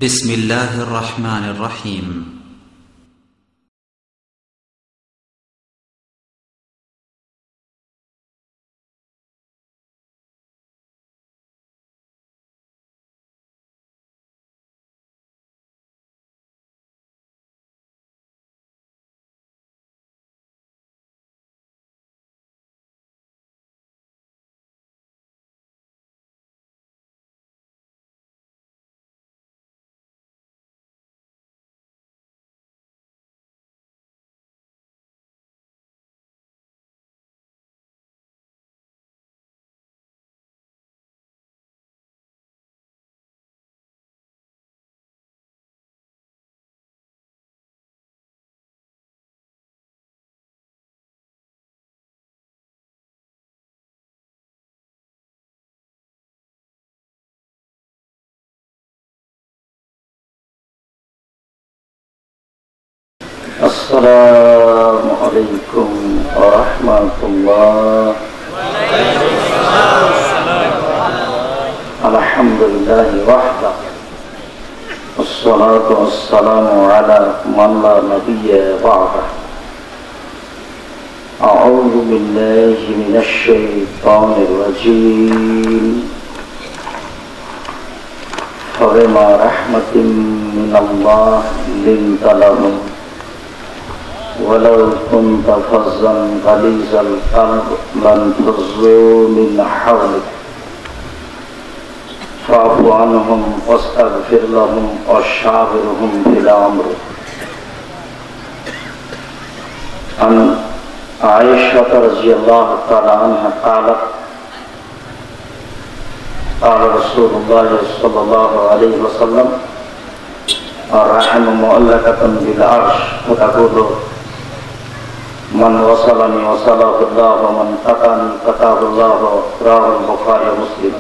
بسم الله الرحمن الرحيم السلام عليكم ورحمة الله. الحمد لله وحده والصلاة والسلام على من لا نبي بعده. أعوذ بالله من الشيطان الرجيم. فبما رحمة من الله لنت لهم ولو كنت فظا غليظ القلب لانفضوا من حولك فاعف عنهم واستغفر لهم وشاورهم في الأمر. عن عائشة رضي الله تعالى عنها قالت قال رسول الله صلى الله عليه وسلم الرحم معلقة بالعرش فتقول من وصلني وصله الله ومن قطعني قطعه الله. رواه البخاري ومسلم.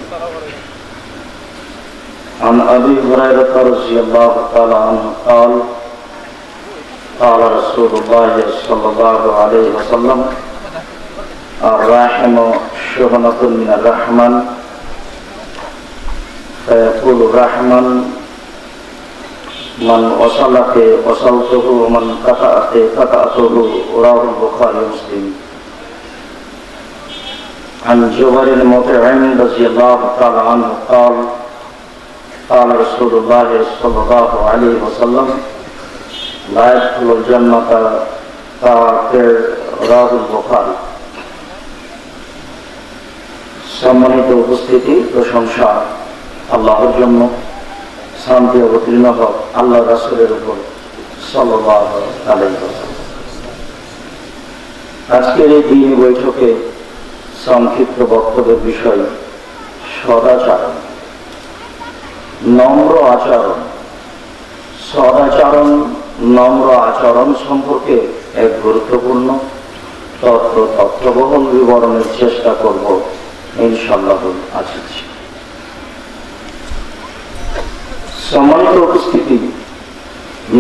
عن أبي هريرة رضي الله تعالى عنه قال قال رسول الله صلى الله عليه وسلم الرحم شحنة من الرحمن فيقول الرحمن من وصلك وصلته ومن قطعك قطعته. رواه البخاري ومسلم. عن جبير بن مطعم رضي الله تعالى عنه قال قال رسول الله صلى الله عليه وسلم لا يدخل الجنة كافر. رواه البخاري. সম্মানিত উপস্থিতি, প্রশংসা আল্লাহর জন্য, শান্তি অবতীর্ণ হোক আল্লাহ রাসূলের উপর সাল্লাল্লাহু আলাইহি ওয়াসাল্লাম। আজকের এই দিন বৈঠকে সংক্ষিপ্ত বক্তব্যের বিষয় সদাচরণ, নম্র আচরণ। সদাচরণ, নম্র আচরণ সম্পর্কে এক গুরুত্বপূর্ণ তথ্যবহুল বিবরণের চেষ্টা করব ইনশাআল্লাহ আজিজ। সম্মানিত উপস্থিতি,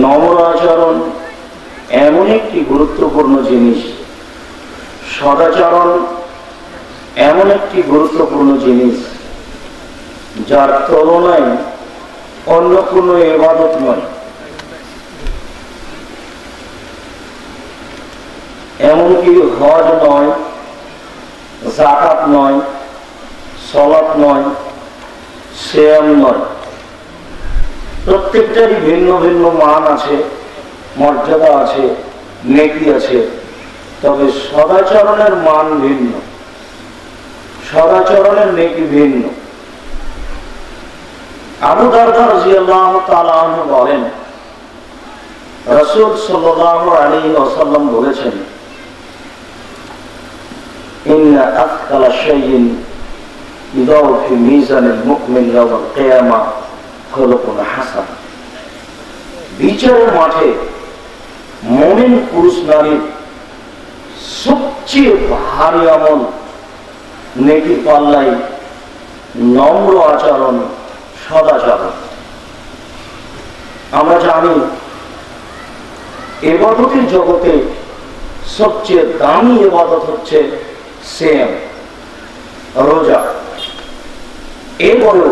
নম্র আচরণ এমন একটি গুরুত্বপূর্ণ জিনিস, সদাচরণ এমন একটি গুরুত্বপূর্ণ জিনিস যার তুলনায় অন্য কোনো ইবাদত নয়। এমনকি হজ নয়, যাকাত নয়, সালাত নয়, সিয়াম নয়। প্রত্যেকটারই ভিন্ন ভিন্ন মান আছে, মর্যাদা আছে, নেকি আছে। তবে সদাচরণের মান ভিন্ন, সদাচরণের নেকি ভিন্ন। আবু দারদা রাদিয়াল্লাহু তাআলা আনহু বলেন, রাসূল সাল্লাল্লাহু আলাইহি ওয়াসাল্লাম বলেছেন, ইন্না আথকালা শাইইন ইদাউ ফি মিজানিল মুমিন ইয়াওমাল কিয়ামাহ খলকুন হাসান। বিচারের মাঠে মুমিন পুরুষ নারীর সবচেয়ে ভারী আমল নেকি পাল্লায় নম্র আচরণ, সদাচরণ। আমরা জানি ইবাদতের জগতে সবচেয়ে দামি ইবাদত হচ্ছে সিয়াম, রোজা। এরপরেও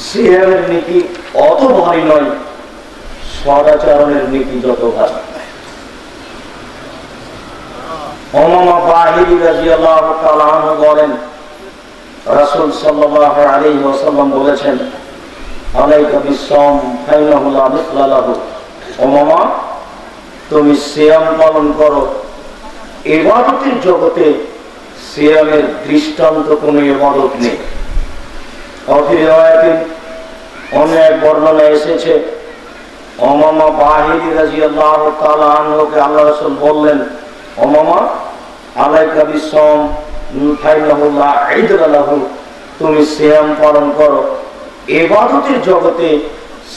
সিয়ামের নীতি অত ভারী নয়, সদাচরণের নেকি যত ভারী। উমামা বাহিরি রাদিয়াল্লাহু তাআলা আনহু বলেন, রাসূল সাল্লাল্লাহু আলাইহি ওয়াসাল্লাম বলেছেন, আলাইকা বিসসাম ফাইনাহু লা মিসলা লাহু। উমামা, তুমি সিয়াম পালন করো। ইবাদতের জগতে সিয়ামের দৃষ্টান্ত কোনো ইবাদত নেই। অন্য এক বর্ণনায় এসেছে, উমামা বাহিরি রাদিয়াল্লাহু তাআলা আনহুকে আল্লাহ রাসূল বললেন, উমামা, আলাইকা বিসসাম ফাইনাহু লা ইদরা লাহু, তুমি সিয়াম পালন করো। ইবাদতের জগতে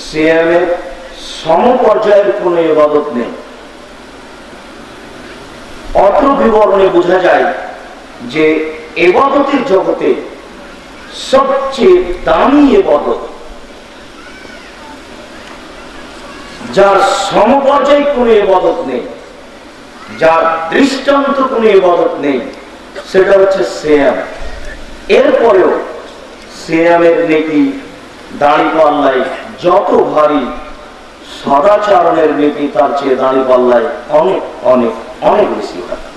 সিয়ামের সমপর্যায়ের কোনো ইবাদত নেই। অত্র বিবরণে বোঝা যায় যে ইবাদতের জগতে সবচেয়ে দামি ইবাদত, যার সমপর্যায়ে কোনো ইবাদত নেই, যার দৃষ্টান্ত কোনো ইবাদত নেই, সেটা হচ্ছে সিয়াম। এরপরেও সিয়ামের নেকি দাঁড়িপাল্লায় যত ভারী, সদাচরণের নেকি তার চেয়ে দাঁড়িপাল্লায় অনেক অনেক অনেক বেশি ভারী।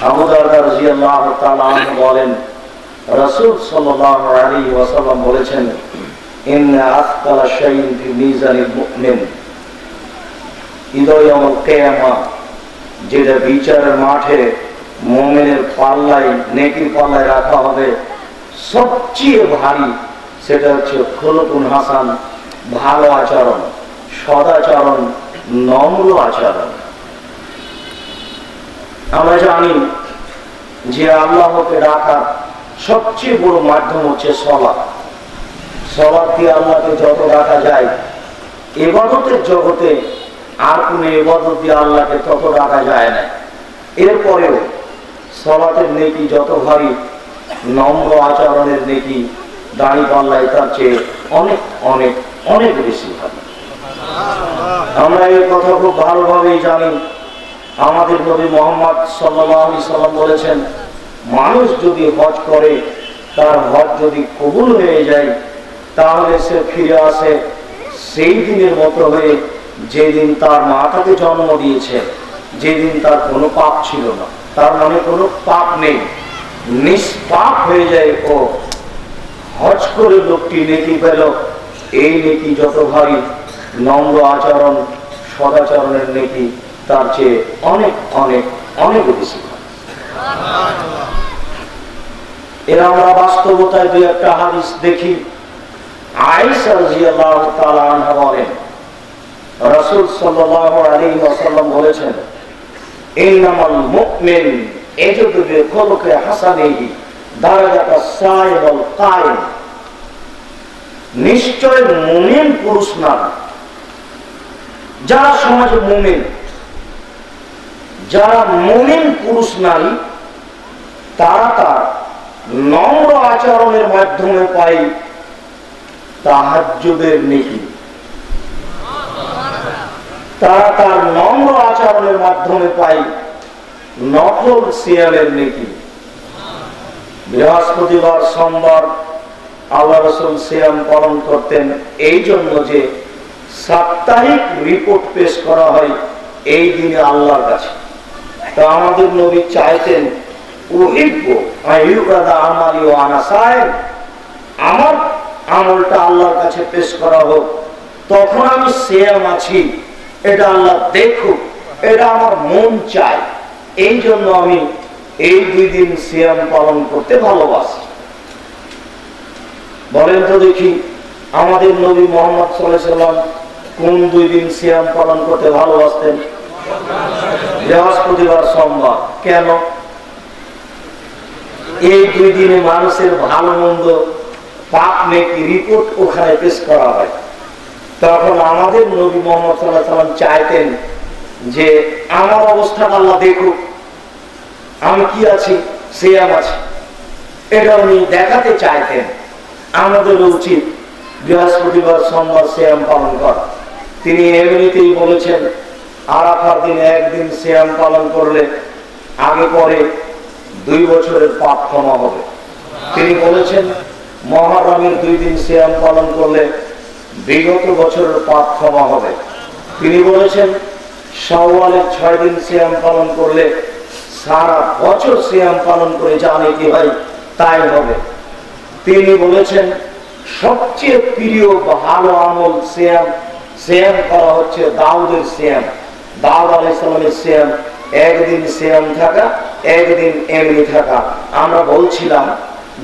আবু দারদা রাদিয়াল্লাহু তাআলা আনহু বলেন, রাসূল সাল্লাল্লাহু আলাইহি ওয়াসাল্লাম বলেছেন, ইন্না আথকালা শাইইন ফি মিজানিল মুমিন ইদা ইয়াউমুল কিয়ামাহ, যেটা বিচারের মাঠে মুমিনের পাল্লায়, নেকির পাল্লায় রাখা হবে, সবচেয়ে ভারী, সেটা হচ্ছে খুলুকুন হাসান, ভালো আচরণ, সদাচরণ, নম্র আচরণ। আমরা জানি যে আল্লাহকে ডাকার সবচেয়ে বড় মাধ্যম হচ্ছে সালাত। সালাত দিয়ে আল্লাহকে যত ডাকা যায়, ইবাদতের জগতে আর কোনো ইবাদত দিয়ে আল্লাহকে তত ডাকা যায় না। এরপরেও সালাতের নেকি যত ভারী, নম্র আচরণের নেকি দাঁড়িপাল্লায় তার চেয়ে অনেক অনেক অনেক বেশি ভারী। আমরা এই কথা খুব ভালোভাবেই জানি। আমাদের নবী মুহাম্মদ সাল্লাল্লাহু আলাইহি সাল্লাম বলেছেন, মানুষ যদি হজ করে, তার হজ যদি কবুল হয়ে যায়, তাহলে সে ফিরে আসে সেই দিনের মতো হয়ে যেদিন তার মা তাকে জন্ম দিয়েছে, যেদিন তার কোনো পাপ ছিল না, তার মনে কোনো পাপ নেই, নিষ্পাপ হয়ে যায়। ও হজ করে লোকটি নেকি পেল, এই নেকি যত ভারী, নম্র আচরণ, সদাচরণের নেকি তার চেয়ে অনেক অনেক অনেক বেশি। এর আমরা বাস্তবতায় দুই একটা হাদিস দেখি। আয়েশা রাদিয়াল্লাহু তাআলা আনহা বলেন, রাসূল সাল্লাল্লাহু আলাইহি ওয়াসাল্লাম বলেছেন, ইন্নামাল মুমিন ইয়াজুদু বিখুলুকি হাসানিহি দারাজাতাস সাইম ওয়াল কায়েম। নিশ্চয় মুমিন পুরুষ নারী, যারা সমাজে মুমিন, যারা মুমিন পুরুষ নারী, তারা তার নম্র আচরণের মাধ্যমে পায় তাহাজ্জুদের নেকি। তারা তার নম্র আচরণের মাধ্যমে পায় নফল সিয়ামের নেকি। বৃহস্পতিবার, সোমবার আল্লাহ রাসূল সিয়াম পালন করতেন এই জন্য যে সাপ্তাহিক রিপোর্ট পেশ করা হয় এই দিনে আল্লাহর কাছে। তা আমাদের নবী চাইতেন, উহিব্বু আইয়ুরাদা আমালি ওয়া আনা সাইম, আমার আমলটা আল্লাহর কাছে পেশ করা হোক, তখন আমি সিয়াম আছি, এটা আল্লাহ দেখুক, এটা আমার মন চায়। এই জন্য আমি এই দুই দিন সিয়াম পালন করতে ভালোবাসি। বলেন তো দেখি, আমাদের নবী মুহাম্মদ সাল্লাল্লাহু আলাইহি ওয়াসাল্লাম কোন দুই দিন সিয়াম পালন করতে ভালোবাসতেন? বৃহস্পতিবার, সোমবার। কেন? এই দুই দিনে মানুষের ভালো মন্দ, পাপ নেকি রিপোর্ট ওখানে পেশ করা হয়। তখন আমাদের নবী মুহাম্মদ সাল্লাল্লাহু আলাইহি ওয়াসাল্লাম চাইতেন যে আমার অবস্থাটা আল্লাহ দেখুক, আমি কি আছি, সিয়াম আছি, এটা উনি দেখাতে চাইতেন। আমাদের উচিত বৃহস্পতিবার, সোমবার সিয়াম পালন করা। তিনি এমনিতেই বলেছেন, আরাফার দিনে একদিন সিয়াম পালন করলে আগে পরে 2 বছরের পাপ ক্ষমা হবে। তিনি বলেছেন, মুহররমের 2 দিন সিয়াম পালন করলে বিগত বছরের পাপ ক্ষমা হবে। তিনি বলেছেন শাওয়ালের 6 দিন সিয়াম পালন করলে সারা বছর সিয়াম পালন করে জানে কি ভাই তাই হবে। তিনি বলেছেন সবচেয়ে প্রিয় ভালো আমল সিয়াম করা হচ্ছে দাউদের সিয়াম। দাউদ আলাইহিস সালামের সিয়াম, একদিন সিয়াম থাকা, একদিন এমনি থাকা। আমরা বলছিলাম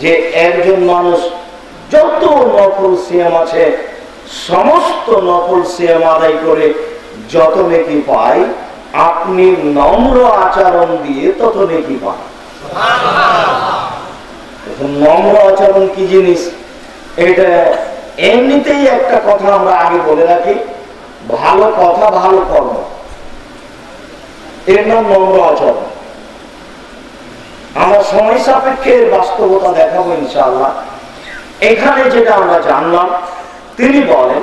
যে একজন মানুষ যত নফল সিয়াম আছে সমস্ত নফল সিয়াম আদায় করে যত নেকি পায়, আপনি নম্র আচরণ দিয়ে তত নেকি পান। নম্র আচরণ কি জিনিস এটা এমনিতেই একটা কথা আমরা আগে বলে রাখি, ভালো কথা ভালো কর্ম, এর নাম নম্র আচরণ। আমরা সময় সাপেক্ষে বাস্তবতা দেখাবো ইনশাআল্লাহ। এখানে যেটা আমরা জানলাম, তিনি বলেন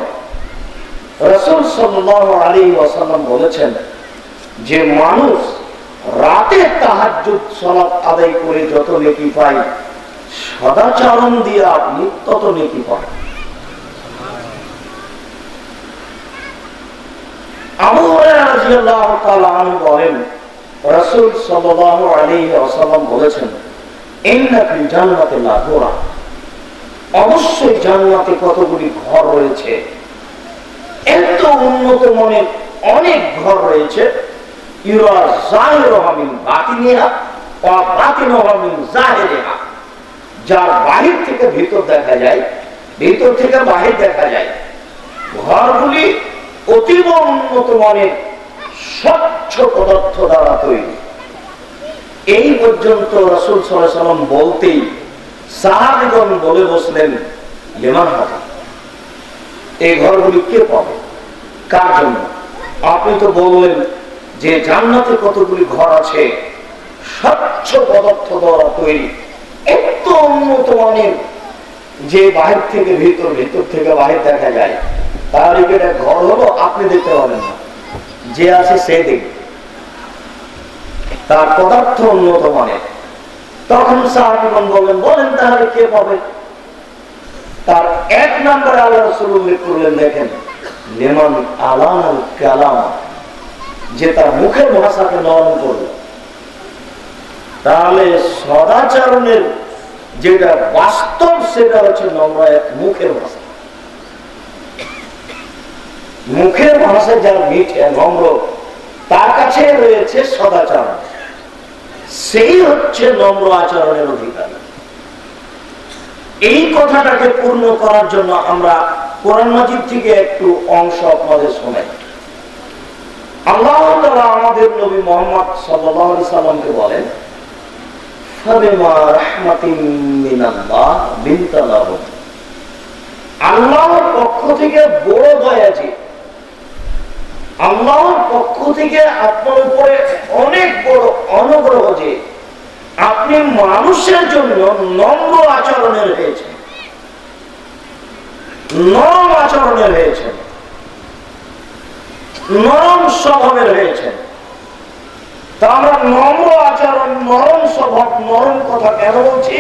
রাসূল সাল্লাল্লাহু আলাইহি ওয়াসাল্লাম বলেছেন যে মানুষ রাতে তাহাজ্জুদ সালাত আদায় করে যত নেকি পায়, সদাচরণ দিয়ে আপনি তত নেকি পান। আবু হুরায়রা রাদিয়াল্লাহু তাআলা আনহু বলেন রাসূল সাল্লাল্লাহু আলাইহি ওয়াসাল্লাম বলেছেন ইন্না ফিল জান্নাতি লাহুরা, অবশ্যই জান্নাতে কতগুলি ঘর রয়েছে, এত উন্নত মানের অনেক ঘর রয়েছে। ইউরা যাহিরুহা মিন বাতিনিহা ওয়া বাতিনুহা মিন যাহিরিহা, যার বাহির থেকে ভিতর দেখা যায়, ভিতর থেকে বাহির দেখা যায়। ঘরগুলি অতীব উন্নত মানের স্বচ্ছ পদার্থ দ্বারা তৈরি। এই পর্যন্ত রাসূল সাল্লাল্লাহু আলাইহি ওয়াসাল্লাম বলতেই সাহাবীগণ বলে বসলেন লিমান হাযা, এই ঘরগুলি কে পাবে, কার জন্য? আপনি তো বললেন যে জান্নাতে কতগুলি ঘর আছে স্বচ্ছ পদার্থ দ্বারা তৈরি, এত উন্নত মানের যে বাহির থেকে ভিতর, ভিতর থেকে বাহির দেখা যায়। তাহলে এটা ঘর হলো? আপনি দেখতে পাবেন না, যে আছে সে দেখবে, তার পদার্থ উন্নত মানের। তখন সাহাবীগণ বলেন তাহলে কে পাবে? তার 1 নম্বরে আল্লাহ রাসূল উল্লেখ করলেন, দেখেন লিমান আলানাল কালাম, যে তার মুখের ভাষাকে নরম করবে। তাহলে সদাচরণের যেটা বাস্তব সেটা হচ্ছে নম্র মুখের ভাষা। মুখের ভাষা যার মিঠে নম্র, তার কাছে রয়েছে সদাচরণ, সেই হচ্ছে নম্র আচরণের অধিকারী। এই কথাটাকে পূর্ণ করার জন্য আমরা কোরআন মাজিদ থেকে একটু অংশ আপনাদের শোনাই। আল্লাহ তাআলা আমাদের নবী মুহাম্মদ সাল্লাল্লাহু আলাইহি সাল্লামকে বলেন ফাবিমা রাহমাতিন মিনাল্লাহ লিনতা লাহুম, আল্লাহর পক্ষ থেকে বড় দয়া যে, আল্লাহর পক্ষ থেকে আপনার উপরে অনেক বড় অনুগ্রহ যে আপনি মানুষের জন্য নম্র আচরণের হয়েছেন, নরম আচরণের হয়েছেন, নরম স্বভাবের হয়েছেন। তা আমরা নম্র আচরণ, নরম স্বভাব, নরম কথা কেন বলছি?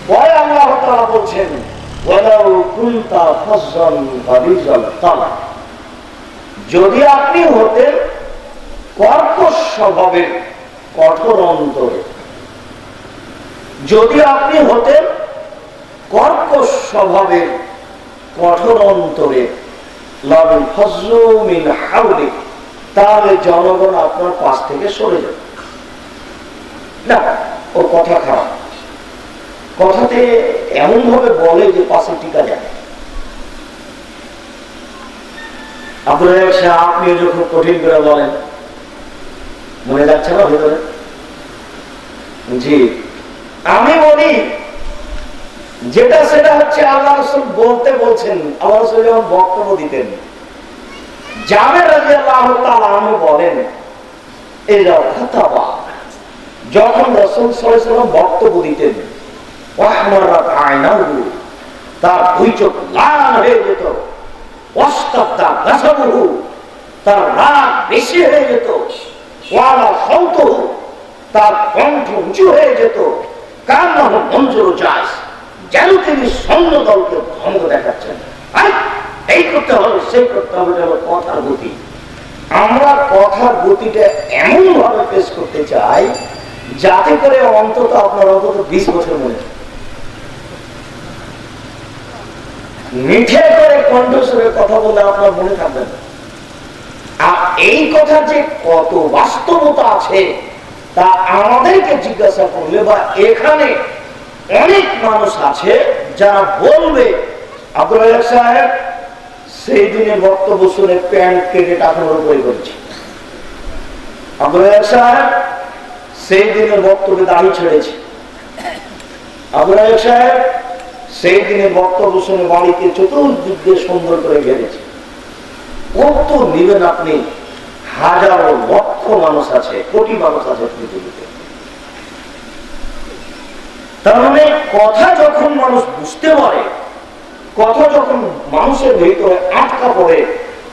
পরে আল্লাহ তাআলা বলছেন ওয়ালাউ কুনতা ফাজ্জান গালিজাল কালব, যদি আপনি হতেন কর্কশ স্বভাবের, কঠোর অন্তরে, যদি আপনি হতেন কর্কশ স্বভাবের, কঠোর অন্তরে, লাল ফজলু মিন হাওলিক, তাহলে জনগণ আপনার পাশ থেকে সরে যাবে না। ও কথা খারাপ, কথাতে এমন ভাবে বলে যে পাশে টিকা যায়। আপনার আপনিও যখন কঠিন করে বলেন, মনে যাচ্ছে না ভেতরে? জি, আমি বলি যেটা সেটা হচ্ছে আল্লাহ রাসূল বলতে বলছেন। আল্লাহ রাসূল যখন বক্তব্য দিতেন, জাবের রাদিয়াল্লাহু তাআলা আনহু বলেন এরা খাতাবা, যখন রাসূল সাল্লাল্লাহু আলাইহি ওয়াসাল্লাম বক্তব্য দিতেন, ওয়াহমারাত আয়নাহু, তার দুই চোখ লাল হয়ে যেত, ওয়াস্তাদা গাসাবহু, তার রাগ বেশি হয়ে যেত, ওয়ালা সাউতুহু, তার কণ্ঠ উঁচু হয়ে যেত, কান্নাহু মঞ্জুর জাস, যেন তিনি সৈন্য দলকে ভঙ্গ দেখাচ্ছেন। এই করতে হবে, সেই করতে হবে, এটা হলো কথার গতি। আমরা কথার গতিটা এমন ভাবে পেশ করতে চাই যাতে করে অন্তত আপনার অন্তত 20 বছর মনে থাকে। মিঠে করে কণ্ঠস্বরে কথা বলে আপনার মনে থাকবে না। আর এই কথা যে কত বাস্তবতা আছে তা আমাদেরকে জিজ্ঞাসা করলে, বা এখানে অনেক মানুষ আছে যারা বলবে আব্দুল রাজ্জাক সাহেব সেই দিনে বক্তব্য শুনে প্যান্ট কেটে টাকার উপরে করেছি, আব্দুল রাজ্জাক সাহেব সেই দিনের বক্তব্যে দাড়ি ছেড়েছি, আব্দুল রাজ্জাক সাহেব সেই দিনের বক্তব্য শুনে বাড়িতে চতুর্দিক দিয়ে সুন্দর করে ঘেরেছে। কত নিবেন আপনি? হাজারো লক্ষ মানুষ আছে, কোটি মানুষ আছে পৃথিবীতে। তার মানে কথা যখন মানুষ বুঝতে পারে, কথা যখন মানুষের ভিতরে আটকা পড়ে,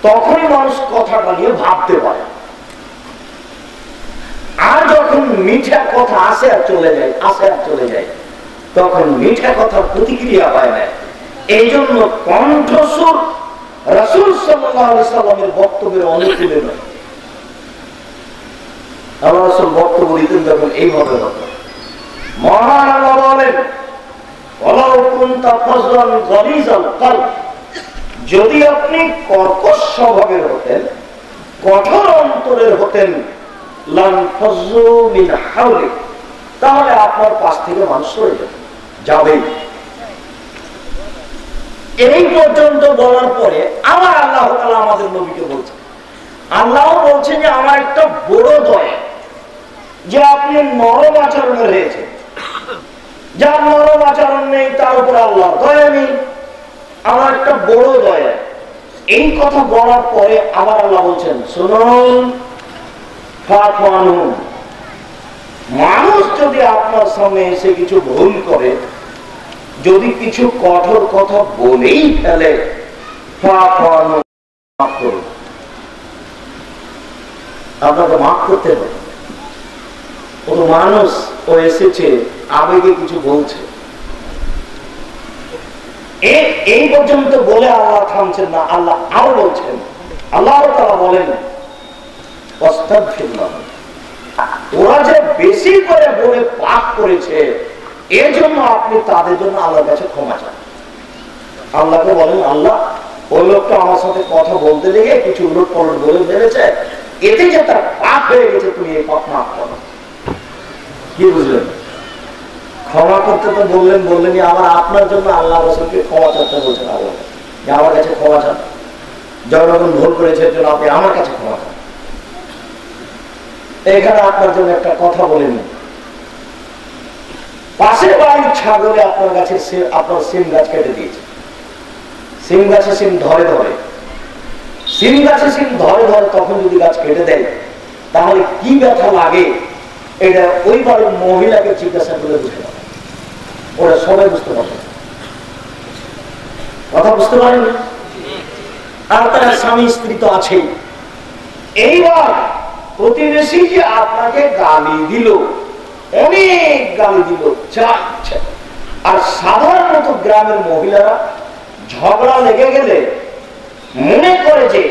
তখনই মানুষ কথাটা নিয়ে ভাবতে পারে। আর যখন মিঠা কথা আসে আর চলে যায়, আসে আর চলে যায়, তখন মিঠা কথার প্রতিক্রিয়া পায় না। এই জন্য কণ্ঠস্বর রাসূল সাল্লাল্লাহু আলাইহি সাল্লামের বক্তব্যের অনুকূলে নয়। আল্লাহ রাসূল বক্তব্য দিতেন যখন এইভাবে হতো। মহান আল্লাহ বলেন, ওয়ালাউ কুনতা ফাযলান গালিযাল কলব, যদি আপনি কর্কশ স্বভাবের হতেন, কঠোর অন্তরের হতেন, লান ফাযু মিন হাওলিক, তাহলে আপনার পাশ থেকে মানুষ সরে যাবে। এই পর্যন্ত বলার পরে আবার আল্লাহ তাআলা আমাদের নবীকে বলছেন, আল্লাহ বলছেন যে আমার একটা বড় দয়া যে আপনি নরম আচরণের হয়েছে, যার নরম আচরণ নেই তার উপর আল্লাহ দয়া নেই, আমার একটা বড় দয়া। এই কথা বলার পরে আবার আল্লাহ বলছেন, শুনুন, মানুষ যদি আপনার সামনে এসে কিছু ভুল করে, যদি কিছু কঠোর কথা বলেই ফেলে, আপনাকে মাফ করতে হবে। ও তো মানুষ, ও এসেছে আবেগে কিছু বলছে। এই পর্যন্ত বলে আল্লাহ থামছেন না, আল্লাহ আরো বলছেন, আল্লাহ তাআলা বলেন, ওরা যে বেশি করে বলে পাপ করেছে, এর জন্য আপনি তাদের জন্য আল্লাহর কাছে ক্ষমা চান। আল্লাহকে বলেন, আল্লাহ ওই লোকটা আমার সাথে কথা বলতে লেগে কিছু উলট পালট বলে ফেলেছে, এতে যে তার পাপ হয়ে গেছে, তুমি এই পাপ মাফ করো। কি বুঝলেন? ক্ষমা করতে তো বললেনই, আবার আপনার জন্য আল্লাহ রাসূলকে ক্ষমা চাইতে বলছেন। আল্লাহ যে আমার কাছে ক্ষমা চান, যখন ভুল করেছে এর জন্য আপনি আমার কাছে ক্ষমা চান। এখানে আপনার জন্য একটা কথা বলে নিন, পাশের বাড়ির ছাগলে আপনার কাছে আপনার সিম গাছ কেটে দিয়েছে, সিম গাছে সিম ধরে ধরে, সিম গাছে সিম ধরে ধরে, তখন যদি গাছ কেটে দেয় তাহলে কি ব্যথা লাগে, এটা ওই বাড়ির মহিলাকে জিজ্ঞাসা করে বুঝতে পারে, ওরা সবাই বুঝতে পারবে। কথা বুঝতে পারেন? আর তার স্বামী স্ত্রী তো আছেই। এইবার প্রতিবেশী যে আপনাকে গালি দিল, অনেক গালি দিল, আর সাধারণত গ্রামের মহিলারা ঝগড়া লেগে গেলে মনে করে যে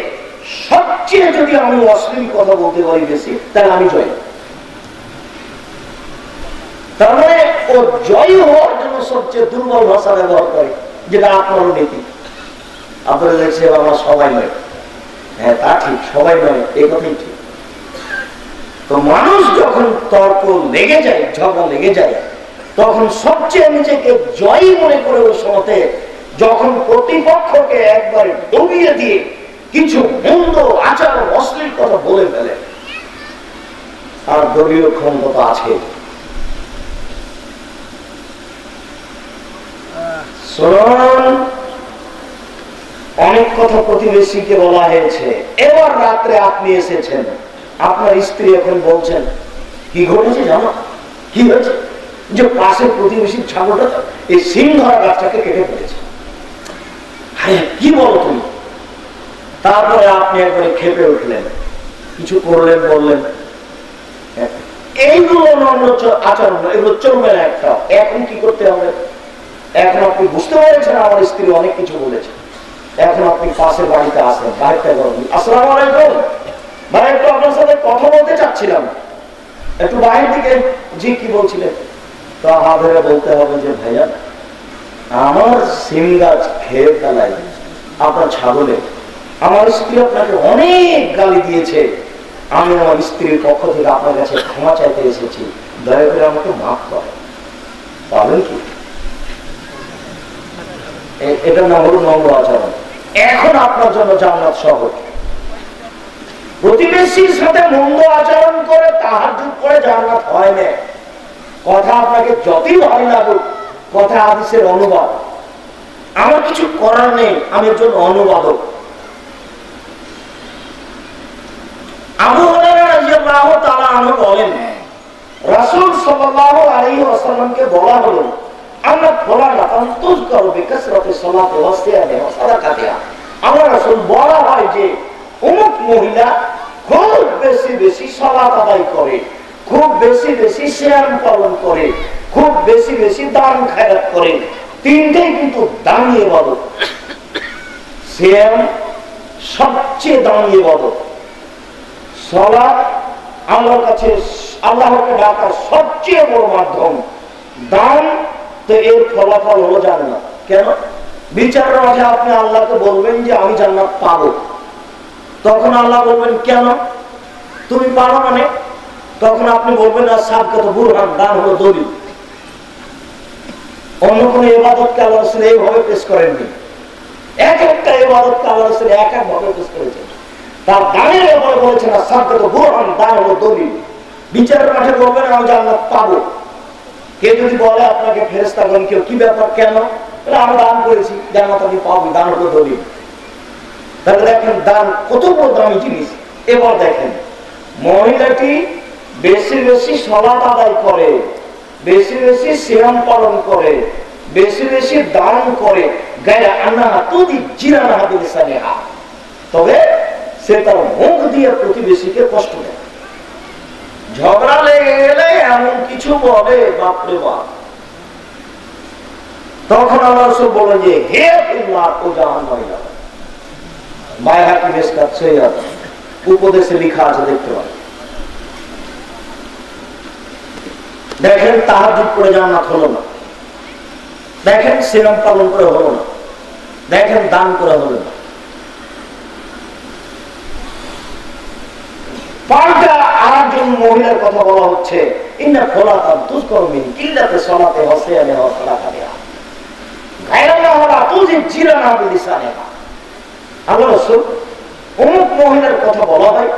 সবচেয়ে যদি আমি অশ্লীল কথা বলতে পারি বেশি, তাহলে আমি জয়। তার মানে ও জয় হওয়ার জন্য সবচেয়ে দুর্বল ভাষা ব্যবহার করে, যেটা আপনারও নীতি। আপনারা দেখছে আমরা সবাই নয়, হ্যাঁ তা ঠিক, সবাই নয়, এই কথাই ঠিক। তো মানুষ যখন তর্ক লেগে যায়, ঝগড়া লেগে যায়, তখন সবচেয়ে নিজেকে জয়ী মনে করে ওই সময়তে যখন প্রতিপক্ষকে একবারে ডুবিয়ে দিয়ে কিছু মন্দ আচার অশ্লীল কথা বলে ফেলে, আর দলীয় ক্ষমতা আছে। অনেক কথা প্রতিবেশীকে বলা হয়েছে, এবার রাত্রে আপনি এসেছেন, আপনার স্ত্রী এখন বলছেন, কি ঘটেছে জানো? কি হয়েছে? যে পাশের প্রতিবেশীর ছাগলটা এই সিং ধরা গাছটাকে কেটে ফেলেছে। হ্যাঁ, কি বলো তুমি? তারপরে আপনি একবারে খেপে উঠলেন, কিছু করলেন, বললেন। এইগুলো নম্র আচরণ, এগুলো চলবে না একটা। এখন কি করতে হবে? এখন আপনি বুঝতে পেরেছেন আমার স্ত্রী অনেক কিছু বলেছে, এখন আপনি পাশের বাড়িতে আসেন, বাইরটা করেন, আসসালামু আলাইকুম ভাই, একটু আপনার সাথে কথা বলতে চাচ্ছিলাম, একটু বাইরে দিকে। জি, কি বলছিলেন? তো হাত ধরে বলতে হবে যে ভাইয়া, আমার সিম গাছ খেয়ে ফেলায় আপনার ছাগলে আমার স্ত্রী আপনাকে অনেক গালি দিয়েছে, আমি আমার স্ত্রীর পক্ষ থেকে আপনার কাছে ক্ষমা চাইতে এসেছি, দয়া করে আমাকে মাফ করেন। পাবেন কি? এটার নাম হল নম্র আচরণ। এখন আপনার জন্য জান্নাত সহজ। প্রতিবেশীর সাথে মন্দ আচরণ করে তাহাজ্জুদ করে জান্নাত হয় না। কথা আপনাকে যতই ভালো লাগুক, কথা হাদিসের অনুবাদ, আমার কিছু করার নেই, আমি একজন অনুবাদক। আবু হুরায়রা রাদিয়াল্লাহু তাআলা আনহু বলেন, রাসূল সাল্লাল্লাহু আলাইহি ওয়াসাল্লামকে বলা হলো, আমরা ফলানা তানতুযকারু বিকাসরাতি সালাতি ওয়া সিয়ামি ওয়া সাদাকাতিহা। আমরা রাসূল বলা হয় যে অমুক মহিলা খুব বেশি বেশি সালাত আদায় করে, খুব বেশি বেশি সিয়াম পালন করে, খুব বেশি বেশি দান খায়রাত করে। তিনটেই কিন্তু দামি ইবাদত। সিয়াম সবচেয়ে দামি ইবাদত, সালাত আল্লাহর কাছে আল্লাহকে ডাকার সবচেয়ে বড় মাধ্যম, দান তো এর ফলাফল হলো জান্নাত। কেন? বিচারের মাঝে আপনি আল্লাহকে বলবেন যে আমি জান্নাত পাবো, তখন আল্লাহ বলবেন কেন তুমি পারো? মানে তখন আপনি বলবেন আর সাবকাত বুরহান, দান হলো দলিল। অন্য কোন ইবাদতকে আল্লাহ রাসূল এইভাবে পেশ করেননি। এক একটা ইবাদতকে আল্লাহ রাসূল এক এক ভাবে পেশ করেছেন। তার দানের ব্যাপারে বলেছেন আর সাবকাত বুরহান, দান হলো দলিল। বিচারের মাঠে বলবেন আমি জান্নাত পাবো। কেউ যদি বলে আপনাকে ফেরেশতাগণ কেউ, কি ব্যাপার, কেন? আমি দান করেছি, জান্নাত আমি পাবো, দান হলো দলিল। তাহলে দেখেন দান কত বড় দামি জিনিস। এবার দেখেন মহিলাটি বেশি বেশি সালাত আদায় করে, বেশি বেশি সিয়াম পালন করে, বেশি বেশি দান করে, গায়রা আন্নাহা তুদি জিরানাহা বিলিসানিহা, তবে সে তার মুখ দিয়ে প্রতিবেশীকে কষ্ট দেয়। ঝগড়া লেগে গেলে এমন কিছু বলে, বাপরে বাপ, তখন আল্লাহ রাসূল বলেন যে হে ফিল্লাহ ও জাহান্নামে যাবে। বাইহাকি মিসকাত সহিহ উপদেশে লেখা আছে, দেখতে পাবেন। দেখেন তাহাজ্জুদ করে জান্নাত হলো না, দেখেন সিয়াম পালন করে হলো না, দেখেন দান করে হলো না। পাল্টা আরেকজন মহিলার কথা বলা হচ্ছে, ইন্না খোলাতান তুযকারু মিন কিল্লাতি সালাতি ওয়া সিয়ামি ওয়া সাদাকাতিহা গায়রাল্লাহু তুযি জিরানাহা বিলিসানিহা। আল্লাহ রাসূল অমুক মহিলার কথা বলা হয়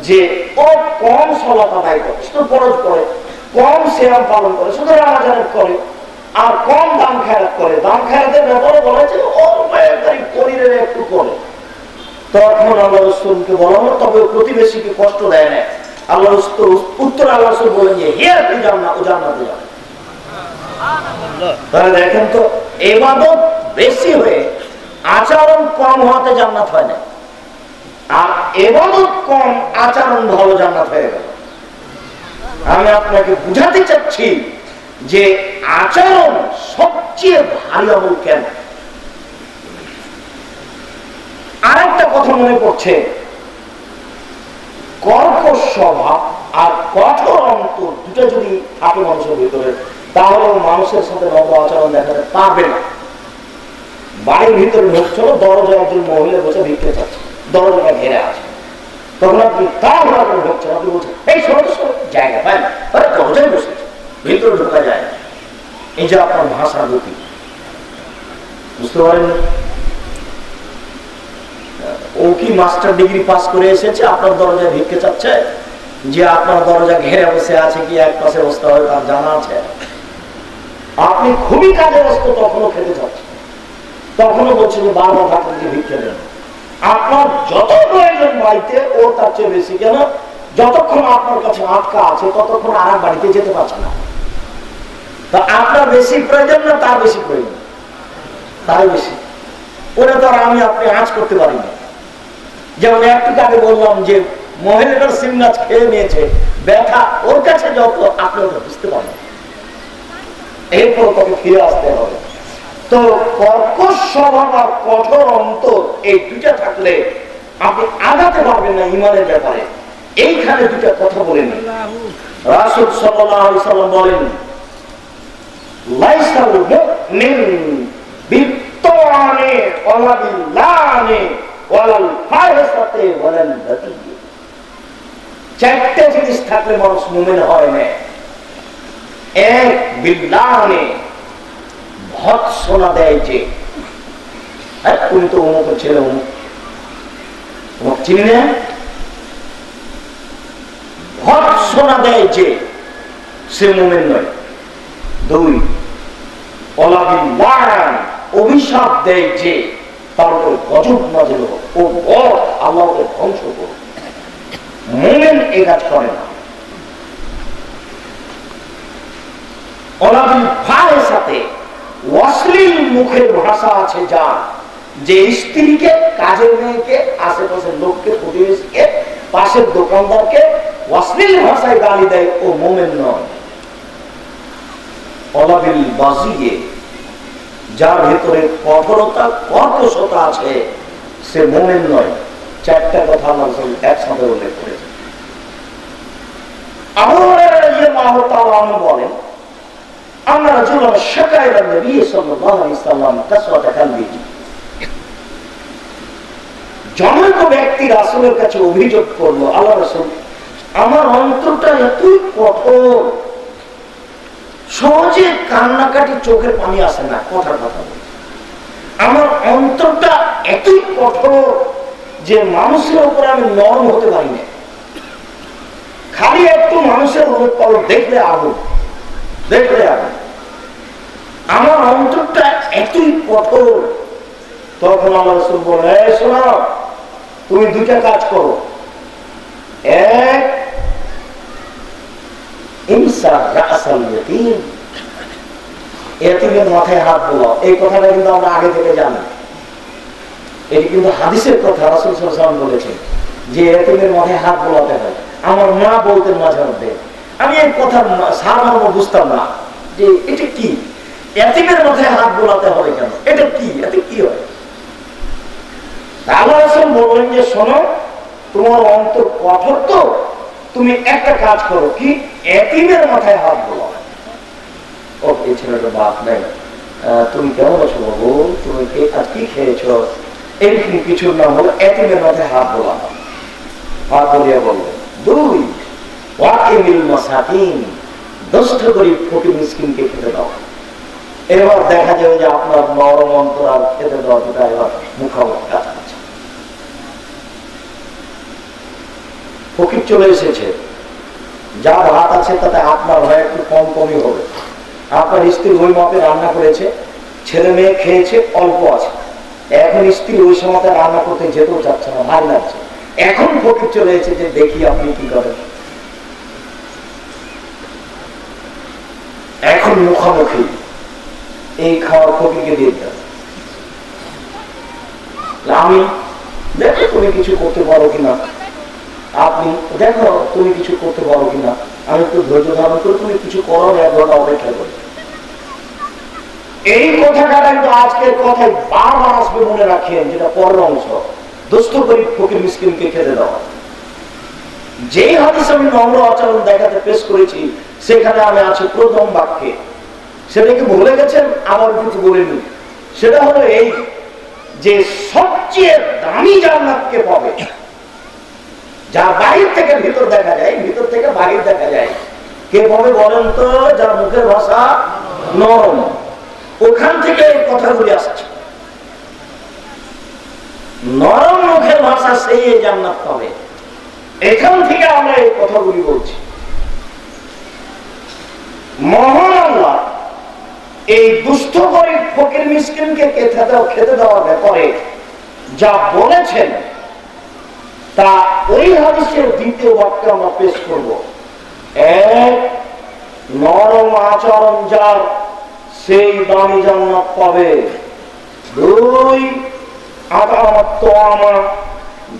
যে ও কম সালাত আদায় করে, শুধু ফরজ করে, কম সিয়াম পালন করে, শুধু রমজান করে, আর কম দান খায়রাত করে। দান খায়রাতের ব্যাপারে বলেছে অল্প শরীরের একটু করে। তখন আল্লাহ রাসূলকে বলা হলো তবে প্রতিবেশীকে কষ্ট দেয় না। আল্লাহ রাসূল উত্তর আল্লাহ রাসূল বলেন যে হে আপনি জান্নাত ও জান্নাতে যাবেন। তাহলে দেখেন তো ইবাদত বেশি হয়ে আচরণ কম হওয়াতে জান্নাত হয় না, আর ইবাদত কম আচরণ ভালো জান্নাত হয়ে গেল। আমি আপনাকে বুঝাতে চাচ্ছি যে আচরণ সবচেয়ে ভালো আমল। কেন? আরেকটা কথা মনে পড়ছে, কর্কশ স্বভাব আর কঠোর অন্তর দুটো যদি থাকে মানুষের ভিতরে, তাহলে মানুষের সাথে নম্র আচরণ দেখাতে পারবে না। বাড়ির ভিতরে ঢুকছিল, দরজা একজন মহিলা বসে ভিক্ষে চাচ্ছে, দরজাটা ঘেরে আছে, তখন আপনি তাড়াহুড়া করে ঢুকছেন, আপনি বলছেন এই সমস্ত জায়গা পাই না, দরজায় বসেছে, ভিতরে ঢোকা যায় না। এই যে আপনার ভাষার গতি, বুঝতে পারেন? ও কি মাস্টার ডিগ্রি পাস করে এসেছে, আপনার দরজায় ভিক্ষে চাচ্ছে? যে আপনার দরজা ঘেরে বসে আছে কি এক পাশে বসতে হবে তার জানা আছে? আপনি খুবই কাজে ব্যস্ত, তখনও খেতে চাচ্ছেন, তখনও বলছে যে বারবার ঠাকুরকে ভিক্ষে দেন। আপনার যত প্রয়োজন বাড়িতে ও তার চেয়ে বেশি। কেন? যতক্ষণ আপনার কাছে আটকা আছে ততক্ষণ আর এক বাড়িতে যেতে পারছে না। তা আপনার বেশি প্রয়োজন না তার বেশি প্রয়োজন? তার বেশি। ওরা তো আর আমি আপনি আঁচ করতে পারি না। যেমন একটু আগে বললাম যে মহিলাটার সিম গাছ খেয়ে নিয়েছে, ব্যথা ওর কাছে যত আপনি ওটা বুঝতে পারেন, এরপর তাকে ফিরে আসতে হবে। তো কর্কশ স্বভাব আর কঠোর অন্তর এই দুটা থাকলে আপনি আগাতে পারবেন না ইমানের ব্যাপারে। এইখানে দুটা কথা বলেন রাসূল সাল্লাল্লাহু আলাইহি সাল্লাম বলেন, লাইসাল মুমিন বিত্তানি ওয়ালা বিল্লানি ওয়ালাল ফাহসাতি ওয়ালাল বাতি। চারটি জিনিস থাকলে মানুষ মুমিন হয় না। এক, বিল্লানি, ভৎসনা দেয় যে, তুমি তো অমুক ছেলে, অমুক চিনি না, ভৎসনা দেয় যে, সে মুমিন নয়। দুই, অভিশাপ দেয় যে, তার উপর গজব নাযিল হোক, ও বড় আল্লাহকে ধ্বংস করুক, মুমিন এই কাজ করে না। অলাবিল ফাহসাতে, অশ্লীল মুখের ভাষা আছে যার, যে স্ত্রীকে, কাজের মেয়েকে, আশেপাশের লোককে, প্রতিবেশীকে, পাশের দোকানদারকে অশ্লীল ভাষায় গালি দেয়, ও মুমিন নয়। অলাবিল বাজিয়ে, যার ভেতরে কঠোরতা, কর্কশতা আছে, সে মুমিন নয়। চারটা কথা আল্লাহ রাসূল একসাথে উল্লেখ করেছেন। আবু হুরায়রা রাদিয়াল্লাহু তাআলা আনহু বলেন, আমরা রাসূলুল্লাহ শাকাইরা নবী সাল্লাল্লাহু আলাইহি সাল্লাম কাসওয়াতা কালবিহি। জনৈক ব্যক্তি রাসূলের কাছে অভিযোগ করলো, আল্লাহ রাসূল, আমার অন্তরটা এতই কঠোর, সহজে কান্নাকাটি, চোখের পানি আসে না, কথার কথা বলে। আমার অন্তরটা এতই কঠোর যে মানুষের উপরে আমি নরম হতে পারি না। খালি একটু মানুষের উপর দেখলে আগুন, দেখলে আগুন। আমার অন্তরটা এতই কঠোর। তখন আল্লাহ রাসূল বলে, এই শোনো, তুমি দুইটা কাজ করো। এক, এতিমের মাথায় হাত বোলাও। এই কথাটা কিন্তু আমরা আগে থেকে জানি, এটি কিন্তু হাদিসের কথা। রাসূল সাল্লাল্লাহু আলাইহি ওয়াসাল্লাম বলেছেন যে এতিমের মাথায় হাত বোলাতে হয়। আমার মা বলতেন মাঝে মধ্যে, আমি এই কথার সারমর্ম বুঝতাম না যে এটা কি, এতিমের মাথায় হাত বোলাতে হবে কেন, এটা কি, এতে কি হয়। আল্লাহ রাসূল বললেন যে শোনো, তোমার অন্তর কঠোর, তো তুমি একটা কাজ করো, কি, এতিমের মাথায় হাত বোলাও। ও, এই ছেলেটার বাপ নেই, তুমি কেমন আছো বাবু, তুমি আজ কি খেয়েছো, এরকম কিছু না হলো এতিমের মাথায় হাত বোলানো। হাত বলিয়া বললো। দুই, ওয়াকিমিল মাসাকিন, দুস্থ গরীব ফকির মিসকিনকে খেতে দাও। এবার দেখা যাবে যে আপনার নরম অন্তর আর খেতে দেওয়া দুটা এবার মুখামুখি কাজ করছে। ফকির চলে এসেছে, যা ভাত আছে তাতে আপনার হয় একটু কম কমই হবে। আপনার স্ত্রী ওই মাপে রান্না করেছে, ছেলে মেয়ে খেয়েছে, অল্প আছে। এখন স্ত্রী ওই সময় রান্না করতে যেতেও চাচ্ছে না, ভাই লাগছে। এখন ফকির চলে এসেছে যে দেখি আপনি কি করেন। এখন মুখামুখি এই খাওয়ার ফকিরকে দিয়ে দেন। আমি দেখো তুমি কিছু করতে পারো কিনা, আপনি দেখো তুমি কিছু করতে পারো কিনা, আমি একটু ধৈর্য ধারণ করে তুমি কিছু করো, এক ঘন্টা অপেক্ষা করি। এই কথাটা কিন্তু আজকের কথায় বারবার আসবে, মনে রাখেন। যেটা পরের অংশ, দুস্থ গরীব ফকির মিসকিনকে খেতে দেওয়া। যে হাদিস আমি নম্র আচরণ দেখাতে পেশ করেছি, সেখানে আমি আছি প্রথম বাক্যে। সেটাকে ভুলে গেছেন, আবার কিছু বলিনি। সেটা হলো এই যে সবচেয়ে দামি জান্নাতকে পাবে, যা বাহির থেকে ভিতর দেখা যায়, ভিতর থেকে বাহির দেখা যায়। কে পাবে বলেন তো? যার মুখের ভাষা নরম। ওখান থেকে এই কথাগুলি আসছে। নরম মুখের ভাষা সেই জান্নাত পাবে। এখান থেকে আমরা এই কথাগুলি বলছি। মহান আল্লাহ এই দুস্থ গরীব ফকির মিসকিনকে খেতে দেওয়ার ব্যাপারে যা বলেছেন, তা ওই হাদিসের দ্বিতীয় বাক্য আমরা পেশ করব। এক, নরম আচরণ যার, সেই দামি জান্নাত পাবে। দুই,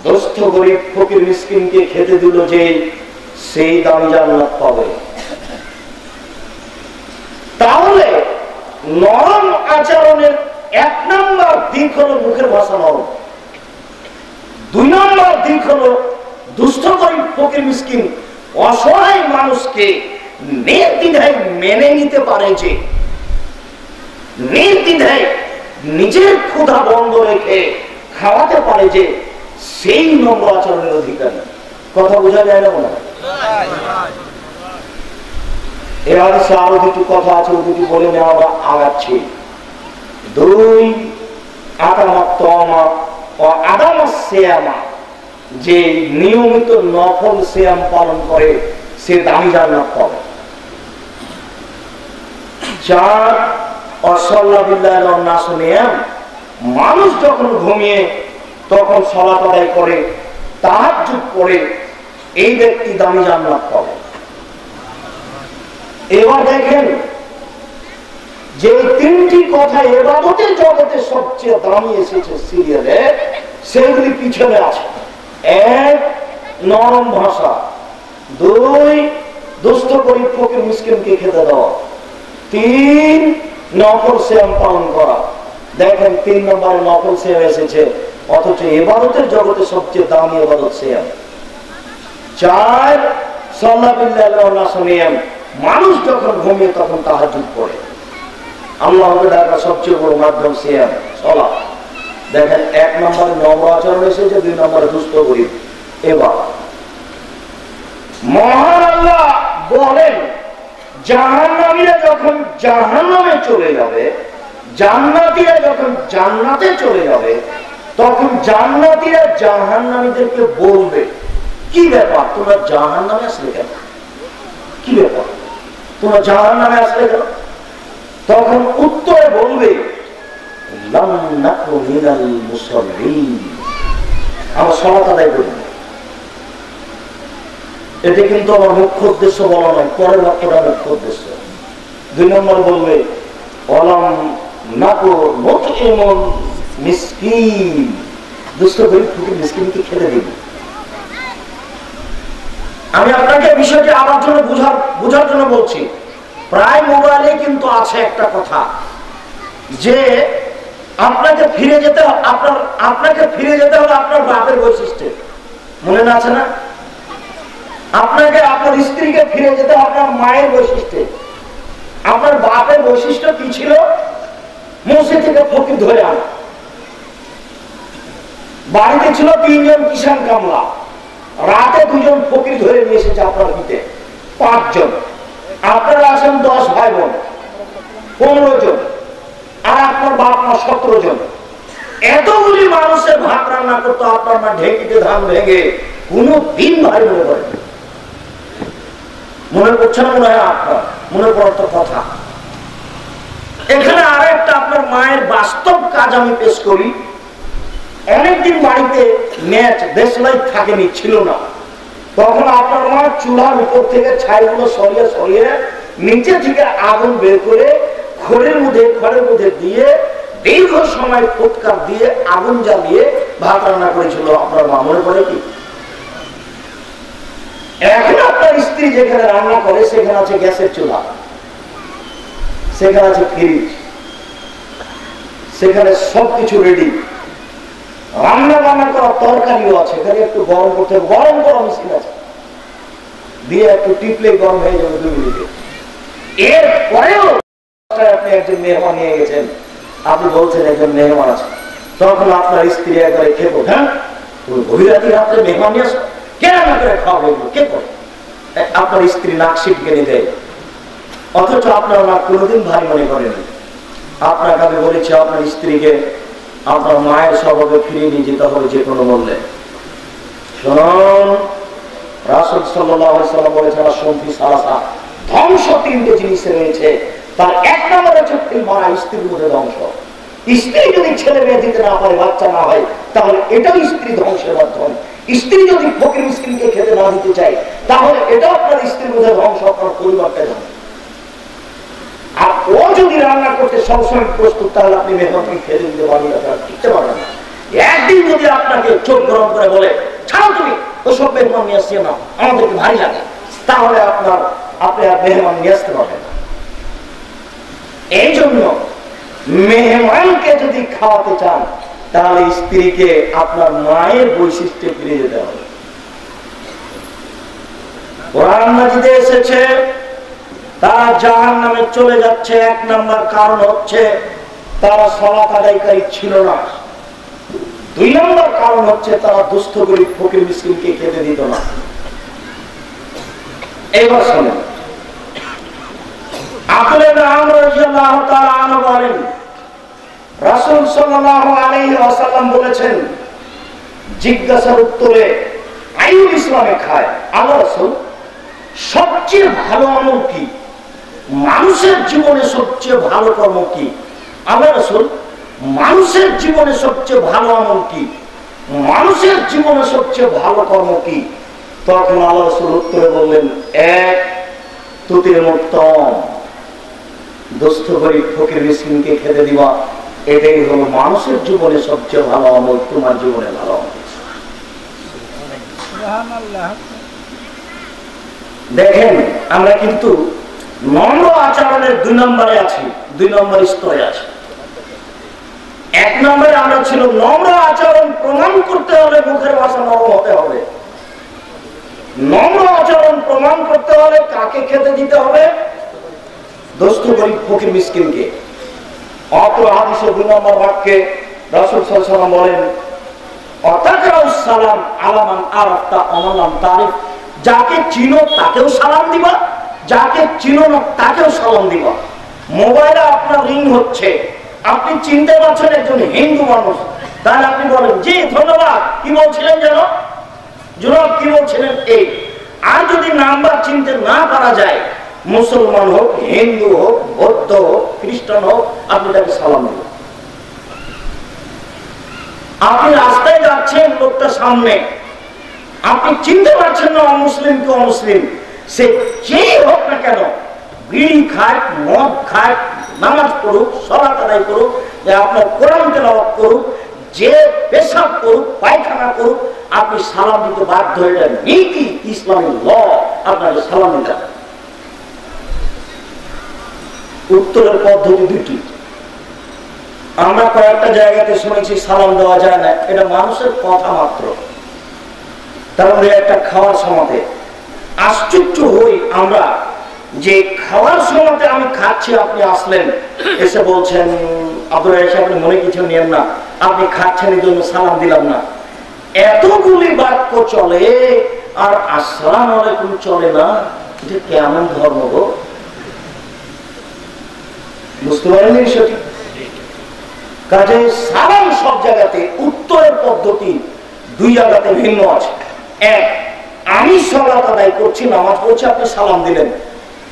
দুস্থ গরীব ফকির মিসকিনকে খেতে দিল যে, সেই দামি জান্নাত পাবে। তাহলে নরম আচরণের 1 নম্বর দিক হলো মুখের ভাষা নরম, 2 নম্বর দিক হলো দুস্থ গরিব ফকির মিসকিন অসহায় মানুষকে নির্দ্বিধায় মেনে নিতে পারে, যে নির্দ্বিধায় নিজের ক্ষুধা বন্ধ রেখে খাওয়াতে পারে, যে সেই নম্র আচরণের অধিকারী। কথা বোঝা যায় না মনে হয়? এর হাদিসে আরো দুটি কথা আছে, দুটি বলে নেওয়া আমরা আগাচ্ছি। 2 যে নিয়মিত নফল সিয়াম পালন করে সে দামি জান্নাত পাবে। 4 মানুষ যখন ঘুমিয়ে তখন সালাত আদায় করে, তাহাজ্জুদ পড়ে, এই ব্যক্তি দামি জান্নাত পাবে। এবার দেখেন যে 3টি কথা ইবাদতের জগতে সবচেয়ে দামি এসেছে সিরিয়ালে, সেগুলি পিছনে আছে। 1 নরম ভাষা, 2 দুস্থ গরিব ফকির মিসকিনকে খেতে দেওয়া, 3 নফল সিয়াম পালন করা। দেখেন 3 নম্বরে নফল সিয়াম এসেছে, অথচ ইবাদতের জগতে সবচেয়ে দামি ইবাদত সিয়াম। 4 মানুষ যখন ঘুমিয়ে তখন তাহাজ্জুদ পড়ে। আল্লাহকে ডাকা সবচেয়ে বড় মাধ্যম সিয়াম, সালাত। দেখেন 1 নম্বরে নম্র আচরণ এসেছে, 2 নম্বরে দুস্থ গরিব। এবার মহান আল্লাহ বলেন, জাহান্নামীরা যখন জাহান্নামে চলে যাবে, জান্নাতীরা যখন জান্নাতে চলে যাবে, তখন জান্নাতীরা জাহান্নামীদেরকে বলবে, কি ব্যাপার তোমরা জাহান্নামে আসলে কেন? কি ব্যাপার তোমরা জাহান্নামে আসলে কেন? তখন উত্তরে বলবে, লাম নাকু মিনাল মুসাল্লিন, আমরা সালাত আদায় করি না। এটা কিন্তু আমার মুখ্য উদ্দেশ্য বলা নয়, পরের বাক্যটা মুখ্য উদ্দেশ্য। 2 নম্বর বলবে, ওয়ালাম নাকু নুতইমুল মিসকিন, দুস্থ গরিব ফকির মিসকিনকে খেতে দিই। আমি আপনাকে বিষয়টি আমার জন্য বুঝার জন্য বলছি। প্রায় মোবাইলে কিন্তু আছে একটা কথা, যে আপনাকে ফিরে যেতে হবে আপনার বাপের বৈশিষ্ট্যে। মনে না আছে না? আপনাকে আপনার স্ত্রীকে ফিরে যেতে হবে আপনার মায়ের বৈশিষ্ট্যে। আপনার বাপের বৈশিষ্ট্য কি ছিল? মসজিদ থেকে ফকির ধরে আনা। বাড়িতে ছিল 3 জন কিষান কামলা, রাতে 2 জন ফকির ধরে নিয়ে এসেছে আপনার পিঠে, 5 জন। আপনারা আছেন 10 ভাই বোন, 15 জন, আর আপনার বাপ মা 17 জন। এতগুলি মানুষের ভাত রান্না করতো আপনার মা ঢেঁকিতে ধান ভেঙে, কোনো দিন ভাই মনে করেন? মনে করছে না? মনে হয় আপনার মনে পড়ার তো কথা। এখানে আরেকটা আপনার মায়ের বাস্তব কাজ আমি পেশ করি। অনেকদিন বাড়িতে ম্যাচ দেশলাই থাকেনি, ছিল না, তখন আপনার মা চুলার উপর থেকে ছাইগুলো সরিয়ে সরিয়ে নিচে থেকে আগুন বের করে খড়ের মধ্যে দিয়ে দীর্ঘ সময় ফুৎকার দিয়ে আগুন জ্বালিয়ে ভাত রান্না করেছিল আপনার মা। মনে পড়ে কি? এখন আপনার স্ত্রী যেখানে রান্না করে সেখানে আছে গ্যাসের চুলা, সেখানে আছে ফ্রিজ, সেখানে সবকিছু রেডি। রান্না বান্না করা তরকারিও আছে, এখানে একটু গরম করতে হবে, গরম করা মেশিন আছে, দিয়ে একটু টিপলে গরম হয়ে যাবে 2 মিনিটে। এরপরেও আপনি একজন মেহমান নিয়ে গেছেন, আপনি বলছেন একজন মেহমান আছে, তখন আপনার স্ত্রী একবারে খেপো, হ্যাঁ তুমি গভীর রাত্রে মেহমান নিয়ে আসো, কে রান্না করে খাওয়াবে, কে করে? আপনার স্ত্রী নাক সিটকে নিয়ে দেয়, অথচ আপনার নাক কোনোদিন ভারী মনে করেন। আপনাকে আমি বলেছি আপনার স্ত্রীকে আপনার মায়ের স্বভাবে ফিরিয়ে নিয়ে যেতে হবে যে কোনো মূল্যে। শুনুন, রাসূল সাল্লাল্লাহু আলাইহি ওয়াসাল্লাম বলেছেন, আসনফি সালাসা, ধ্বংস 3টে জিনিসে রয়েছে। তার 1 নম্বর হচ্ছে মারা, স্ত্রীর মধ্যে ধ্বংস। স্ত্রী যদি ছেলে মেয়ে দিতে না পারে, বাচ্চা না হয়, তাহলে এটাও স্ত্রী ধ্বংসের মাধ্যম। স্ত্রী যদি ফকির মিসকিনকে খেতে না দিতে চায়, তাহলে এটাও আপনার স্ত্রীর মধ্যে ধ্বংস, আপনার পরিবারটাই ধ্বংস। আর ও যদি রান্না করতে সবসময় প্রস্তুত, তাহলে আপনি মেহমানকে খেতে দিতে পারবেন না, টিকতে পারবেন না। একদিন যদি আপনাকে চোখ গরম করে বলে, ছাড়ো তুমি ওসব মেহমান নিয়ে আসছে না, আমাদেরকে ভারী লাগে, তাহলে আপনি আর মেহমান নিয়ে আসতে পারবেন না। এই জন্য মেহমানকে যদি খাওয়াতে চান তাহলে স্ত্রীকে আপনার মায়ের বৈশিষ্ট্যে ফিরে যেতে হবে। কোরআন মাজিদে এসেছে তারা জাহান্নামে চলে যাচ্ছে, এক নাম্বার কারণ হচ্ছে তারা সালাত আদায়কারী ছিল না। 2 নম্বর কারণ হচ্ছে তারা দুস্থ গরীব ফকির মিসকিনকে খেতে দিত না। এবার শোনেন, আব্দুল্লাহ ইবনে আমর রাদিয়াল্লাহু তাআলা আনহু বলেন, রাসূল সাল্লাল্লাহু আলাইহি ওয়াসাল্লাম বলেছেন, জিজ্ঞাসার উত্তরে আইয়ুল ইসলামে খায়, আল্লাহ রাসূল সবচেয়ে ভালো আমল কি? মানুষের জীবনে সবচেয়ে ভালো কর্ম কি? আল্লাহ রাসূল মানুষের জীবনে সবচেয়ে ভালো আমল কি? মানুষের জীবনে সবচেয়ে ভালো কর্ম কি? তখন আল্লাহ রাসূল উত্তরে বললেন, এক তুতির মুত্তম, দুস্থ গরীব ফকির মিসকিনকে খেতে দিবা, এটাই হলো মানুষের জীবনে সবচেয়ে ভালো আমল, তোমার জীবনে ভালো আমল। দেখেন, আমরা কিন্তু নম্র আচরণের 2 নম্বরে আছি, 2 নম্বর স্তরে আছি। 1 নম্বরে আমরা ছিল নম্র আচরণ প্রমাণ করতে হলে মুখের ভাষা নরম হতে হবে। নম্র আচরণ প্রমাণ করতে হলে কাকে খেতে দিতে হবে? দুস্থ গরীব ফকির মিসকিনকে। অত হাদিসে 2 নম্বর বাক্যে রাসূল সাল্লাল্লাহু আলাইহি ওয়াসাল্লাম বলেন, অতাকরাউস সালাম আলা মান আরাফতা ওয়া মান লাম তারিফ, যাকে চিনো তাকেও সালাম দিবা, যাকে চিনো না তাকেও সালাম দিবা। মোবাইলে আপনার রিং হচ্ছে, আপনি চিনতে পারছেন একজন হিন্দু মানুষ, তাহলে আপনি বলেন, জি ধন্যবাদ, কি বলছিলেন যেন জনাব, কি বলছিলেন এই। আর যদি নাম্বার চিনতে না পারা যায়, মুসলমান হোক, হিন্দু হোক, বৌদ্ধ হোক, খ্রিস্টান হোক, আপনি তাকে সালাম দিবেন। আপনি রাস্তায় যাচ্ছেন, লোকটা সামনে, আপনি চিনতে পারছেন না অমুসলিম কি অমুসলিম, সে যেই হোক না কেন, বিড়ি খায়, মদ খায়, নামাজ পড়ুক, সালাত আদায় করুক, আপনার কোরআন তেলাওয়াত করুক, যে পেশাব করুক, পায়খানা করুক, আপনি সালাম দিতে বাধ্য। এটা নীতি, ইসলামী ল, আপনাকে সালাম দিতে হবে। উত্তরের পদ্ধতি 2টি। আমরা কয়েকটা জায়গাতে শুনেছি সালাম দেওয়া যায় না, এটা মানুষের কথা মাত্র। তারপরে একটা খাওয়ার সময়তে আশ্চর্য হই আমরা যে খাওয়ার সময়তে আমি খাচ্ছি, আপনি আসলেন, এসে বলছেন, আব্দুল রাজ্জাক আপনি মনে কিছু নিয়েন না, আপনি খাচ্ছেন এই জন্য সালাম দিলাম না। এতগুলি বাক্য চলে আর আসসালামু আলাইকুম চলে না, এটা কেমন ধর্ম গো? বুঝতে পারেন সেটি? কাজে সালাম সব জায়গাতে, উত্তরের পদ্ধতি 2 জায়গাতে ভিন্ন আছে। এক, আমি সালাত আদায় করছি, নামাজ পড়ছি, আপনি সালাম দিলেন,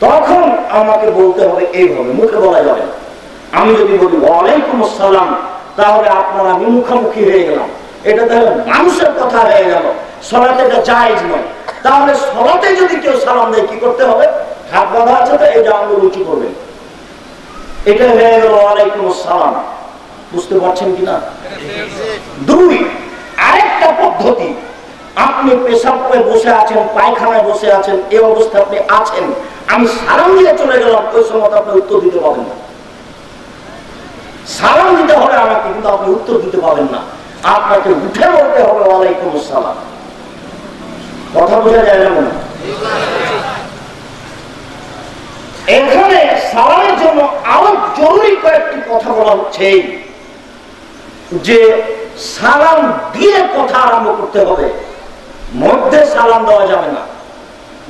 তখন আমাকে বলতে হবে এইভাবে, মুখে বলা যাবে না। আমি যদি বলি ওয়ালাইকুম আসসালাম, তাহলে আপনার আমি মুখামুখি হয়ে গেলাম, এটা তাহলে মানুষের কথা হয়ে গেল, সালাতে এটা জায়েজ নয়। তাহলে সালাতে যদি কেউ সালাম দেয়, কি করতে হবে? হাত বাঁধা আছে তো, এই যে আঙ্গুল উঁচু করবেন, এটা হয়ে গেল ওয়ালাইকুম আসসালাম। বুঝতে পারছেন কিনা? 2, আরেকটা পদ্ধতি, আপনি পেশাব করে বসে আছেন, পায়খানায় বসে আছেন, এই অবস্থায় আপনি আছেন, আমি সালাম দিয়ে চলে গেলাম, ওই সময় আপনি উত্তর দিতে পারবেন না। সালাম দিতে হবে আমাকে, কিন্তু আপনি উত্তর দিতে পারবেন না, আপনাকে উঠে বলতে হবে ওয়ালাইকুম আসসালাম। কথা বোঝা যায় না মনে? এখানে সালামের জন্য আরো জরুরি কয়েকটি কথা বলা হচ্ছে, যে সালাম দিয়ে কথা আরম্ভ করতে হবে, মধ্যে সালাম দেওয়া যাবে না।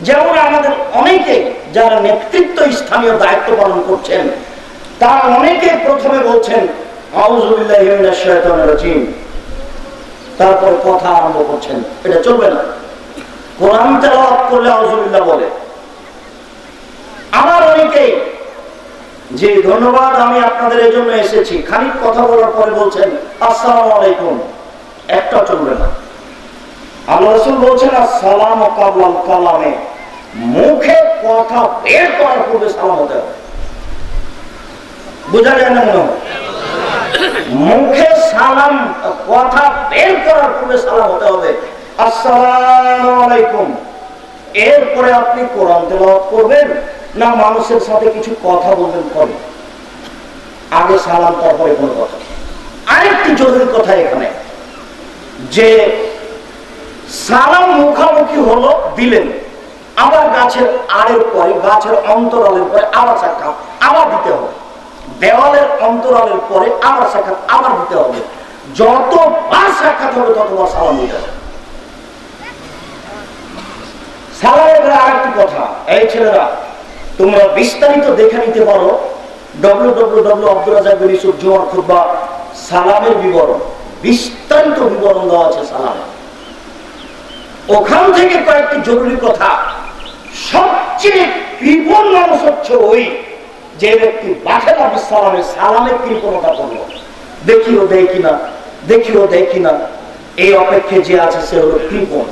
যেমন আমাদের অনেকে যারা নেতৃত্ব স্থানীয় দায়িত্ব পালন করছেন, তারা অনেকে প্রথমে বলছেন আউযু বিল্লাহি মিনাশ শাইতানির রাজিম, তারপর কথা আরম্ভ করছেন, এটা চলবে না। কোরআন তেলাওয়াত করলে আউযু বিল্লাহ বলে। আমার অনেকে, জি ধন্যবাদ, আমি আপনাদের এই জন্য এসেছি, খানিক কথা বলার পরে বলছেন আসসালামু আলাইকুম, একটা চলবে না। আল্লাহ রাসূল বলছেন আসসালামু কাবলাল কালামে, মুখে কথা বের করার পূর্বে সালাম হতে হবে। বুঝা যায় না মনে হয়? মুখে সালাম, কথা বের করার পূর্বে সালাম হতে হবে, আসসালামু আলাইকুম। এরপরে আপনি কোরআন তেলাওয়াত করবেন না মানুষের সাথে কিছু কথা বলবেন পরে? আগে সালাম তারপরে কোনো কথা। আরেকটি জরুরি কথা এখানে, যে সালাম মুখামুখি হলো দিলেন, আবার গাছের আড়ের পরে, গাছের অন্তরালের পরে আবার সাক্ষাৎ আবার দিতে হবে, দেওয়ালের অন্তরালের পরে আবার সাক্ষাৎ আবার দিতে হবে। যতবার সাক্ষাৎ হবে ততবার সালাম দিতে হবে। সালামের আরেকটি কথা, এই ছেলেরা তোমরা বিস্তারিত দেখে নিতে পারো www.abdurrazak.jumar সালামের বিবরণ, বিস্তারিত বিবরণ দেওয়া আছে সালামে। ওখান থেকে কয়েকটি জরুরি কথা। সবচেয়ে কৃপণ মানুষ হচ্ছে ওই যে ব্যক্তি বাখেলা বিসালামে সালামের কৃপণতা করল, দেখিও দেয় কিনা, দেখিও দেয় কিনা, এই অপেক্ষে যে আছে সে হলো কৃপণ।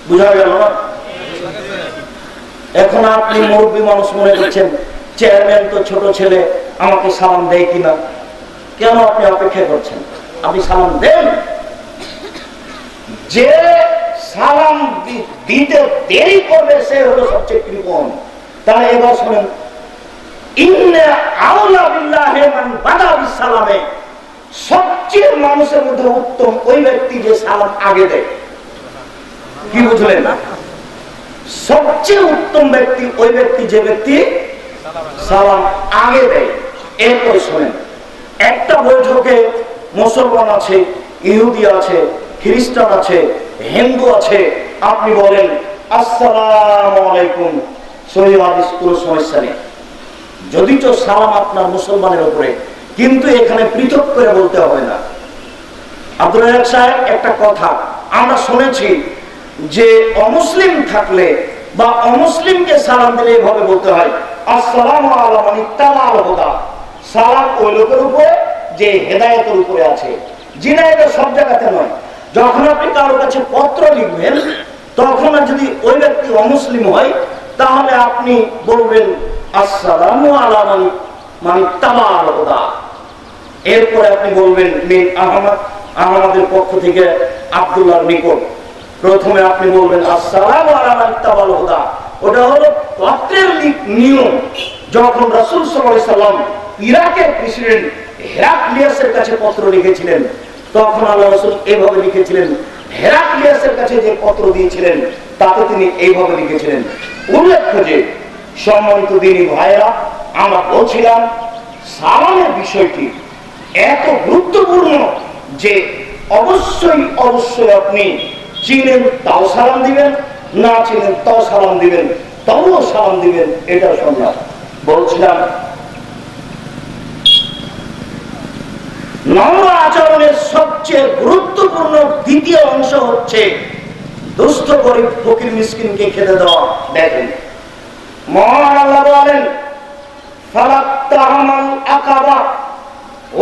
বুঝা গেল না? এখন আপনি মুরব্বী মানুষ মনে করছেন চেয়ারম্যান তো ছোট ছেলে, আমাকে সালাম দেয় কিনা, কেন আপনি অপেক্ষা করছেন? আপনি সালাম দেন। যে সালাম দিতে দেরি করবে সে হলো সবচেয়ে কৃপণ। তাহলে এবার শোনেন, ইন্না আউলা বিল্লাহি মান বাদা বিসালামে, সবচেয়ে মানুষের মধ্যে উত্তম ওই ব্যক্তি যে সালাম আগে দেয়। কি বুঝলেন? সবচেয়ে উত্তম ব্যক্তি ওই ব্যক্তি যে ব্যক্তি সালাম আগে দেয়। এরপরে শোনেন, একটা বৈঠকে মুসলমান আছে, ইহুদি আছে, খ্রিস্টান আছে, হিন্দু আছে, আপনি বলেন আসসালামু আলাইকুম, সহিহ হাদিস, কোনো সমস্যা নেই। যদি তো সালাম আপনার মুসলমানের উপরে, কিন্তু এখানে পৃথক করে বলতে হবে না। আব্দুল রাজ্জাক সাহেব, একটা কথা আমরা শুনেছি যে অমুসলিম থাকলে বা অমুসলিমকে সালাম দিলে এভাবে বলতে হয় আসসালামু আলা মান ইত্তাবা'আল হুদা। সালাম ওই লোকের উপরে যে হেদায়েতের উপরে আছে। জিনা এটা সব জায়গাতে নয়। যখন আপনি কারোর কাছে পত্র লিখবেন, তখন যদি ওই ব্যক্তি অমুসলিম হয় তাহলে আপনি বলবেন আসসালামু আলা মান ইত্তাবা'আল হুদা। এরপরে আপনি বলবেন মিন আহমদ, আহমদের পক্ষ থেকে আব্দুল্লাহর নিকট। প্রথমে আপনি বলবেন আসসালামু আলা মান ইত্তাবা'আল হুদা। ওটা হলো পত্রের নিয়ম। যখন রাসূল সাল্লাল্লাহু আলাইহি সাল্লাম ইরাকের প্রেসিডেন্ট হেরাক্লিয়াসের কাছে পত্র লিখেছিলেন, তখন আল্লাহ রাসূল এইভাবে লিখেছিলেন। হেরাক্লিয়াসের কাছে যে পত্র দিয়েছিলেন তাতে তিনি এইভাবে লিখেছিলেন। উল্লেখ্য যে সম্মানিত দিনী ভাইরা, আমরা বলছিলাম সালামের বিষয়টি এত গুরুত্বপূর্ণ যে অবশ্যই অবশ্যই আপনি চিনেন তাও সালাম দিবেন, না চিনেন তাও সালাম দিবেন, তবুও সালাম দিবেন, এটা শুনলাম। বলছিলাম নম্র আচরণের সবচেয়ে গুরুত্বপূর্ণ দ্বিতীয় অংশ হচ্ছে দুস্থ গরিব ফকির মিসকিনকে খেতে দেওয়া। দেখেন মহান আল্লাহ বলেন ফালাত্তাহামাল আকাবা,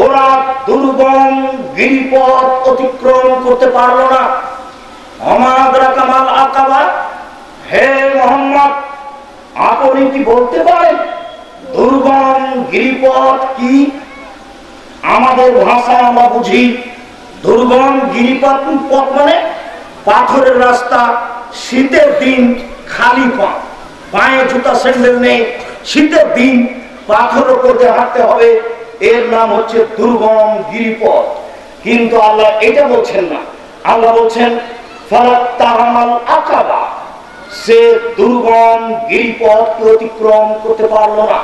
ওরা দুর্গম গিরিপথ অতিক্রম করতে পারলো না। আমাদরা কামাল আকাবা, হে মুহাম্মদ আপনি কি বলতে পারেন দুর্গম গিরিপথ কি? আমাদের ভাষায় আমরা বুঝি দুর্গম গিরিপথ পথ মানে পাথরের রাস্তা, শীতের দিন খালি পা, পায়ে জুতা স্যান্ডেল নেই, শীতের দিন পাথর উপর দিয়ে হাঁটতে হবে, এর নাম হচ্ছে দুর্গম গিরিপথ। কিন্তু আল্লাহ এটা বলছেন না। আল্লাহ বলছেন ফালাত্তাহামাল আকাবা, সে দুর্গম গিরিপথকে অতিক্রম করতে পারলো না।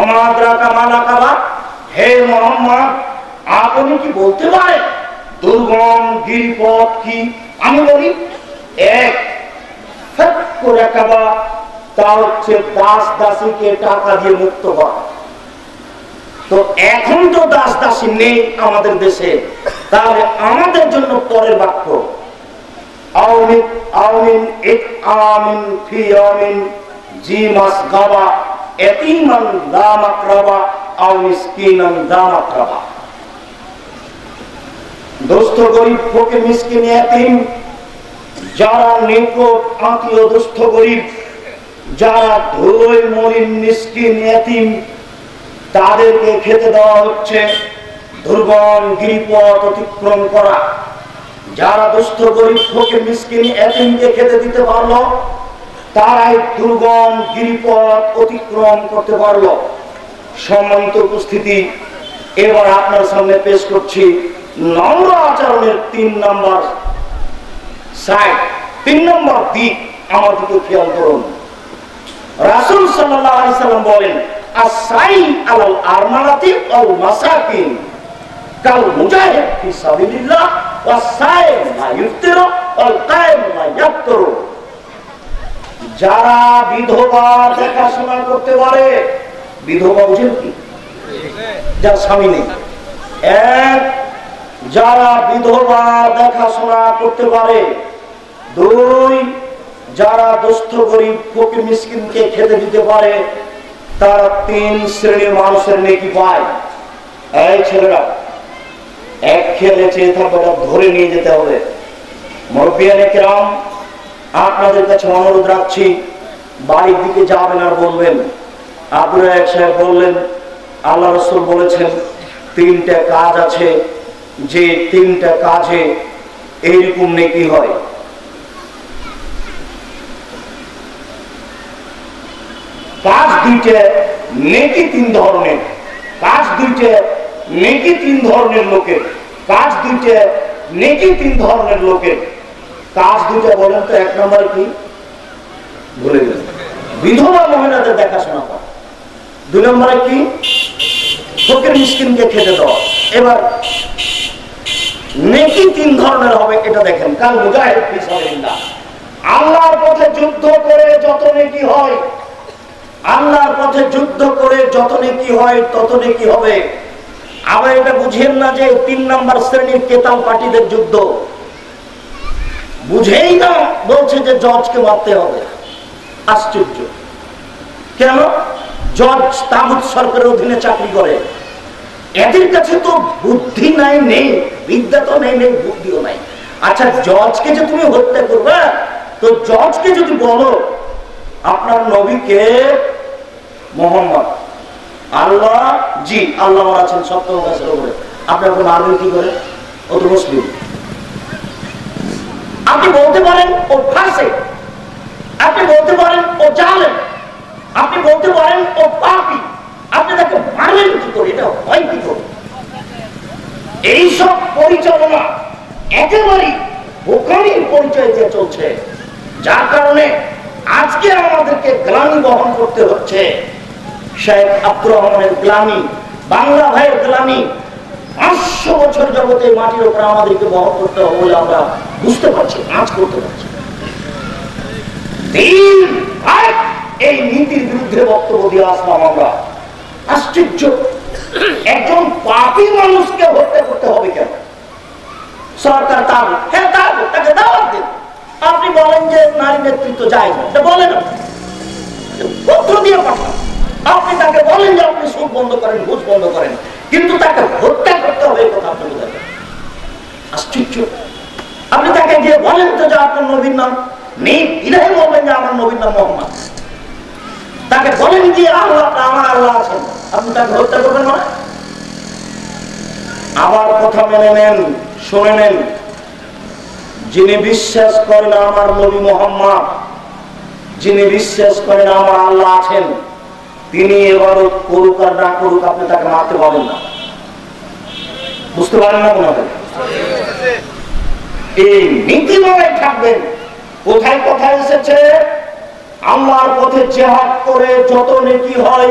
আমাদরাকা মাল আকাবা, হে মুহাম্মদ আপনি কি বলতে পারেন দুর্গম গিরিপথ কি? আমি বলি এক, ফাক্কু রাকাবা, তা হচ্ছে দাস দাসীকে টাকা দিয়ে মুক্ত করা। তো এখন তো দাস দাসী নেই আমাদের দেশে, তাহলে আমাদের জন্য পরের বাক্য আউমিন ইতআমিন ফি ইয়ামিন জি মাসগাবা ইয়াতীমান দা মাকরাবা আও মিসকিনান দা মাকরাবা। দুস্থ গরিব ফকির মিসকিন ইয়াতীম, যারা নিকট আত্মীয় দুস্থ গরিব, যারা ধুলোয় মলিন মিসকিন ইয়াতীম, তাদেরকে খেতে দেওয়া হচ্ছে দুর্গম গিরিপথ অতিক্রম করা। যারা দুস্থ গরিব ফকির মিসকিন ইয়াতীমকে খেতে দিতে পারলো, তারাই দুর্গম গিরিপথ অতিক্রম করতে পারলো। সম্মানিত উপস্থিতি, এবার আপনার সামনে পেশ করছি নম্র আচরণের 3 নম্বর সাইড, 3 নম্বর দিক। আমাদেরকে খেয়াল করুন। রাসূল সাল্লাল্লাহু আলাইহি সাল্লাম বলেন, আস-সাই আলাল আরমালাতি ওয়াল মাসাকিন কাল মুজাহিদ ফি সাবিলিল্লাহ ওয়াস-সাইম লা ইফতিরু ওয়াল কায়েম লা ইয়াফতিরু। যারা বিধবা দেখাশোনা করতে পারে, বিধবা বুঝেন কি? যার স্বামী নেই। এক, যারা বিধবা দেখাশোনা করতে পারে। 2, যারা দুস্থ গরিব ফকির মিসকিনকে খেতে দিতে পারে, তারা 3 শ্রেণীর মানুষের নেকি পায়। এই ছেলেরা, এক খেলে চেয়ে থাকবে, ধরে নিয়ে যেতে হবে। মুরব্বিয়ানে কেরাম, আপনাদের কাছে অনুরোধ রাখছি, বাড়ির দিকে যাবেন আর বলবেন, আব্দুল রাজ্জাক সাহেব বললেন আল্লাহ রাসূল বলেছেন 3টা কাজ আছে, যে 3টা কাজে এইরকম নেকি হয়। কাজ 2টা, নেকি 3 ধরনের। কাজ 2টা, নেকি 3 ধরনের লোকের। কাজ 2টা, নেকি 3 ধরনের লোকের। কাজ 2টা বলেন তো। 1 নম্বরে কি? ভুলে গেলেন। বিধবা মহিলাদের দেখাশোনা করা। 2 নম্বরে কি? ফকির মিসকিনকে খেতে দেওয়া। এবার নেকি 3 ধরনের হবে, এটা দেখেন। কাল মুজাহিদ ফি সাবিলিল্লাহ, আল্লাহর পথে যুদ্ধ করে যত নেকি হয়, আল্লাহর পথে যুদ্ধ করে যত নেকি হয় তত নেকি হবে। আবার এটা বুঝেন না যে 3 নম্বর শ্রেণীর কেতাল পার্টিদের যুদ্ধ, বুঝেই না, বলছে যে জজকে মারতে হবে। আশ্চর্য! কেন? জজ তাগুত সরকারের অধীনে চাকরি করে, এদের কাছে তো বুদ্ধি নাই, নেই বিদ্যা তো নেই, নেই বুদ্ধিও নাই। আচ্ছা, জজকে যে তুমি হত্যা করবে, তো জজকে যদি বলো আপনার নবীকে মোহাম্মদ, আল্লাহ, জি আল্লাহ আছেন সপ্তম গাছের উপরে, আপনি ওকে মারবেন কি করে? ও তো মুসলিম। আপনি বলতে পারেন ও ফাসিক, আপনি বলতে পারেন ও জালেম, আপনি বলতে পারেন ও পাপী, আপনি তাকে মারবেন কি করে? এটা হয় কি করে? এইসব পরিচালনা একেবারেই বোকারির পরিচয় দিয়ে চলছে, যার কারণে আজকে আমাদেরকে গ্লানি বহন করতে হচ্ছে। শেখ আব্দুর রহমানের গ্লানি, বাংলা ভাইয়ের গ্লানি 500 বছর জগতে মাটির উপরে আমাদেরকে বহন করতে হবে বলে আমরা বুঝতে পারছি, আজ করতে পারছি। এই নীতির বিরুদ্ধে বক্তব্য দিয়ে আসলাম আমরা। আশ্চর্য! একজন পাপী মানুষকে হত্যা করতে হবে কেন? সরকার তাকে দাওয়াত দেন। আপনি বলেন যে নারী নেতৃত্ব যায় না, বলেন পত্র দিয়ে পাঠান। আপনি তাকে বলেন যে আপনি সুদ বন্ধ করেন, ঘুষ বন্ধ করেন, কিন্তু তাকে হত্যা করতে হবে, এই কথা আপনি বলেন। আশ্চর্য! আপনি তাকে গিয়ে বলেন তো যে আপনার নবীর নাম নেই, ইলাহি বলবেন যে আমার নবীর নাম মোহাম্মদ। তাকে বলেন যে আল্লাহ, আমার আল্লাহ আছেন, আপনি তাকে হত্যা করবেন না। আমার কথা মেনে নেন, শুনে নেন। যিনি বিশ্বাস করেন আমার নবী মোহাম্মদ, যিনি বিশ্বাস করেন আমার আল্লাহ আছেন, তিনি ইবাদত করুক আর না করুক, আপনি তাকে মারতে পারবেন না। বুঝতে পারেন না মনে হয়? এই নীতিমালায় থাকবেন। কোথায় কোথায় এসেছে? আল্লাহর পথে জিহাদ করে যত নেকি হয়,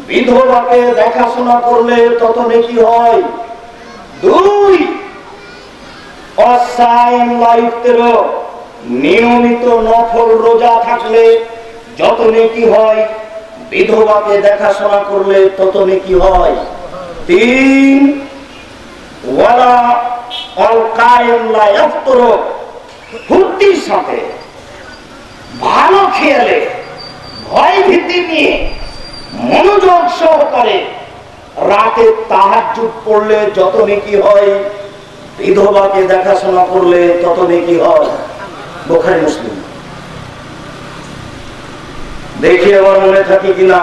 বিধবাকে দেখাশোনা করলে তত নেকি হয়। 2, নিয়মিত নফল রোজা থাকলে যত নেকি হয়, বিধবাকে দেখাশোনা করলে তত নেকি হয়। 3, ওয়ালা আল কায়েম লা ইয়াফতুরু, ফুর্তির সাথে, ভালো খেয়ালে, ভয় ভীতি নিয়ে, মনোযোগ সহকারে রাতে তাহাজ্জুদ পড়লে যত নেকি হয়, বিধবাকে দেখাশোনা করলে তত নেকি হয়। বুখারী মুসলিম। দেখি আবার মনে থাকি কিনা।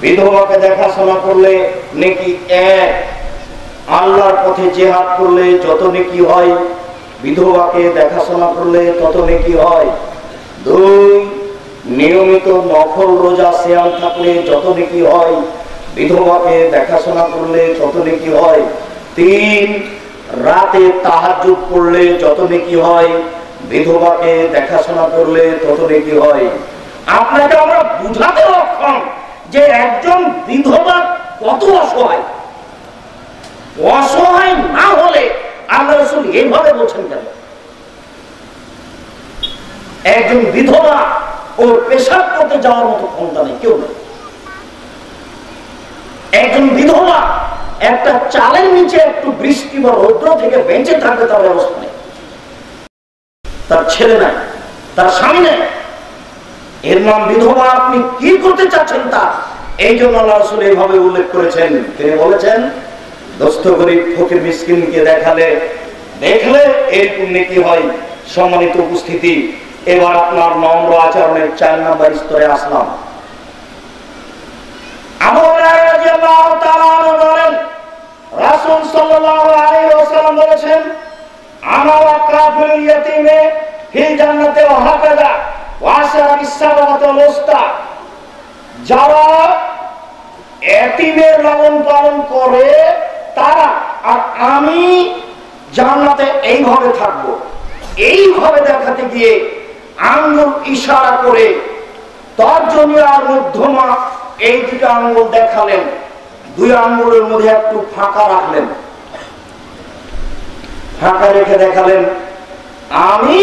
বিধবাকে দেখাশোনা করলে নেকি 1, আল্লাহর পথে জিহাদ করলে যত নেকি হয়, বিধবাকে দেখাশোনা করলে তত নেকি হয়। 2, নিয়মিত নফল রোজা সিয়াম থাকলে যত নেকি হয়, বিধবাকে দেখাশোনা করলে যত নেকি হয়, 3 রাতে তাহাজ্জুদ পড়লে যত নেকি হয়, বিধবাকে দেখাশোনা করলে তত নেকি হয়। আপনাকে আমরা বুঝাতে অক্ষম যে একজন বিধবা কত অসহায়। অসহায় না হলে আল্লাহ রাসূল এইভাবে বলছেন কেন? একজন বিধবা ওর পেশাব করতে যাওয়ার মতো ক্ষমতা নেই, কেউ নেই। একজন বিধবা একটা চালের নিচে একটু বৃষ্টি বা রৌদ্র থেকে বেঁচে থাকবে তার ব্যবস্থা নেই। তার ছেলে নাই, তার স্বামী নেই, এর নাম বিধবা। আপনি কি করতে চাচ্ছেন তা? এই জন্য আল্লাহ রাসূল এইভাবে উল্লেখ করেছেন। তিনি বলেছেন, দোস্ত গরিব ফকির মিসকিনকে দেখলে এরকম নেকি হয়। সম্মানিত উপস্থিতি, এবার আপনার নম্র আচরণের 4 নম্বর স্তরে আসলাম। আবু হুরায়রা রাদিয়াল্লাহু তাআলা আনহু বলেন, রাসূল সাল্লাল্লাহু আলাইহি ওয়াসাল্লাম বলেছেন, আনা ওয়া কাফিল ইয়াতীমে ফিল জান্নাতি ওয়া হাকাযা ওয়া আশারা বিস-সাবাতি ওয়াল উস্তা। যারা এতিমের লালন পালন করে তারা আর আমি জান্নাতে এইভাবে থাকবো। এইভাবে দেখাতে গিয়ে আঙ্গুল ইশারা করে তর্জনী আর মধ্যমা এই 2টা আঙ্গুল দেখালেন, 2 আঙ্গুলের মধ্যে একটু ফাঁকা রাখলেন, ফাঁকা রেখে দেখালেন, আমি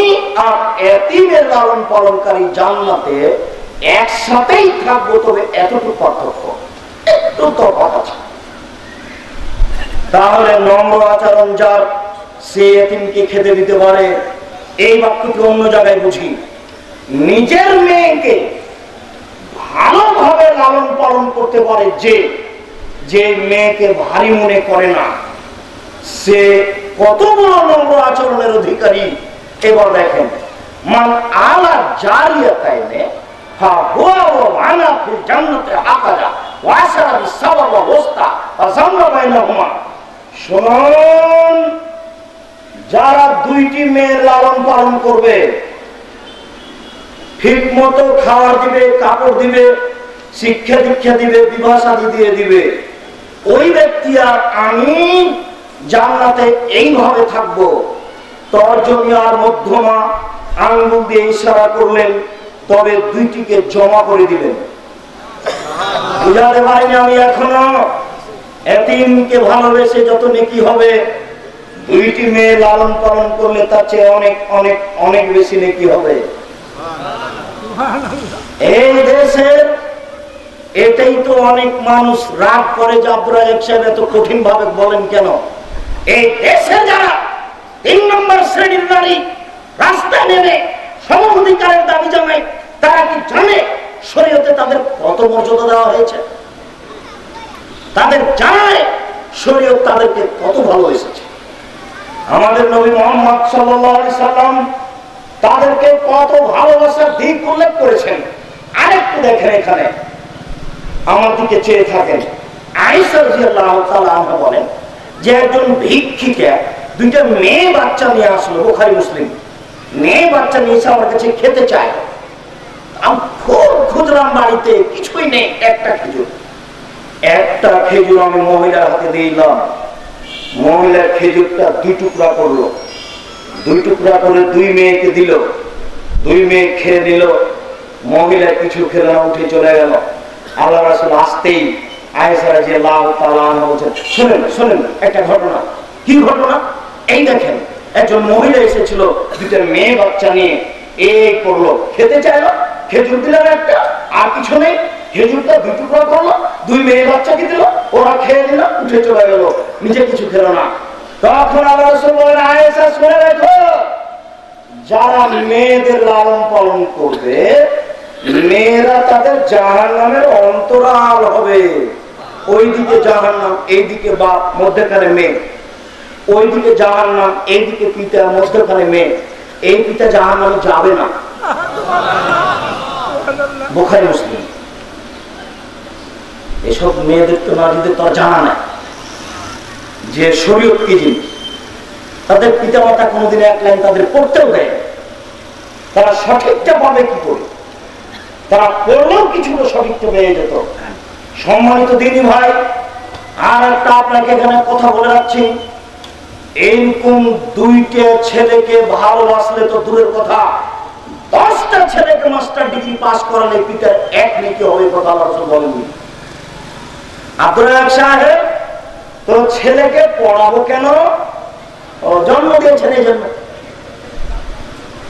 আর এতিমের লালন পালনকারী জান্নাতে একসাথেই থাকবো, তবে এতটুকু পার্থক্য, একটু তফাৎ আছে। তাহলে নম্র আচরণ যার, সে এতিমকে খেতে দিতে পারে। এই বাক্যটি অন্য জায়গায় বুঝি, নিজের মেয়েকে ভালোভাবে লালন পালন করতে পারে যে মেয়েকে ভারী মনে করে না, সে কত বড় নম্র আচরণের অধিকারী। এবার দেখেন, মান আলা জারিয়াতাইনে ফা হুয়া ওয়া আনা ফিল জান্নাতি হাকাজা ওয়া আশারা বিস-সাবর ওয়াল উস্তা ওয়া জামরা বাইনাহুমা। শুনুন, যারা 2টি মেয়ের লালন পালন করবে, ঠিক মতো খাবার দিবে, কাপড় দিবে, শিক্ষা দীক্ষা দিবে, বিবাহ শাদী দিয়ে দিবে, ওই ব্যক্তি আর আমি জান্নাতে এইভাবে থাকবো। তর্জনী আর মধ্যমা আঙ্গুল দিয়ে ইশারা করলেন, তবে 2টিকে জমা করে দিলেন। বুঝাতে পারিনি আমি এখনো? এতিমকে ভালোবেসে যত নেকি হবে, 2টি মেয়ে লালন পালন করলে তার চেয়ে অনেক অনেক অনেক বেশি নেকি হবে। এই দেশের এটাই তো অনেক মানুষ রাগ করে যে আব্দুর রাজ্জাক সাহেব এত কঠিন ভাবে বলেন কেন। এই দেশে যারা 3 নম্বর শ্রেণীর নারী রাস্তায় নেমে সম অধিকারের দাবি জানায়, তারা কি জানে শরীয়তে তাদের কত মর্যাদা দেওয়া হয়েছে? তাদের জানায় শরীয়ত তাদেরকে কত ভালোবেসেছে। আমাদের নবী মুহাম্মদ সাল্লাল্লাহু আলাইহি সাল্লাম তাদেরকে কত ভালোবাসার দিক উল্লেখ করেছেন। আরেকটু দেখেন, এখানে আমার দিকে চেয়ে থাকেন। আয়েশা রাদিয়াল্লাহু তাআলা আনহা বলেন যে একজন ভিক্ষিকা 2টা মেয়ে বাচ্চা নিয়ে আসলো, বুখারী মুসলিম। মেয়ে বাচ্চা নিয়ে এসে আমার কাছে খেতে চায়। আমি খুব খুঁজলাম, বাড়িতে কিছুই নেই, একটা খেজুর আমি মহিলার হাতে দিলাম। মহিলার খেজুরটা 2 টুকরা করলো, 2 টুকরা করে 2 মেয়েকে দিল। 2 মেয়ে খেয়ে নিল, মহিলা কিছু খেল না, উঠে চলে গেল। আল্লাহ রাসূল আসতেই আয়েশা রাদিয়াল্লাহু তাআলা আনহা বলেন, শুনেন একটা ঘটনা। কি ঘটনা? এই দেখেন, একজন মহিলা এসেছিল 2টা মেয়ে বাচ্চা নিয়ে, এই করলো, খেতে চাইলো, খেজুর দিলেন একটা, আর কিছু নেই, খেজুরটা 2 টুকরা করলো, 2 মেয়ে বাচ্চাকে দিল, ওরা খেয়ে নিল, উঠে চলে গেল, নিজে কিছু খেল না। তখন আল্লাহ রাসূল বলেন, আয়েশা শুনে রাখো, যারা মেয়েদের লালন পালন করবে, মেয়েরা তাদের জাহান্নামের অন্তরাল হবে। ওইদিকে জাহান্নাম, এইদিকে বাপ, মধ্যখানে মেয়ে। ওইদিকে জাহান্নাম, এইদিকে পিতা, মধ্যখানে মেয়ে। এই পিতা জাহান্নামে যাবে না। বুখারী মুসলিম। এসব মেয়েদের তো নারীদের তো জানা নাই যে শরীয়ত কি জিনিস। তাদের পিতা মাতা কোনোদিন 1 লাইন তাদের পড়তেও দেয়, তারা সঠিকটা পাবে কি করে? তারা পড়লেও কিছু সঠিকটা পেয়ে যেত, সম্মানিত দিনী ভাই, আর একটা আপনাকে এখানে কথা বলে রাখছি, এরকম দুইটা ছেলেকে ভালোবাসলে তো দূরের কথা, 10টা ছেলেকে মাস্টার ডিগ্রি পাস করালে পিতার এক নেকি হবে, কথা আল্লাহ রাসূল বলেননি। আব্দুর রাজ্জাক সাহেব, তো ছেলেকে পড়াবো কেন? ও জন্ম দিয়েছেন এই জন্য।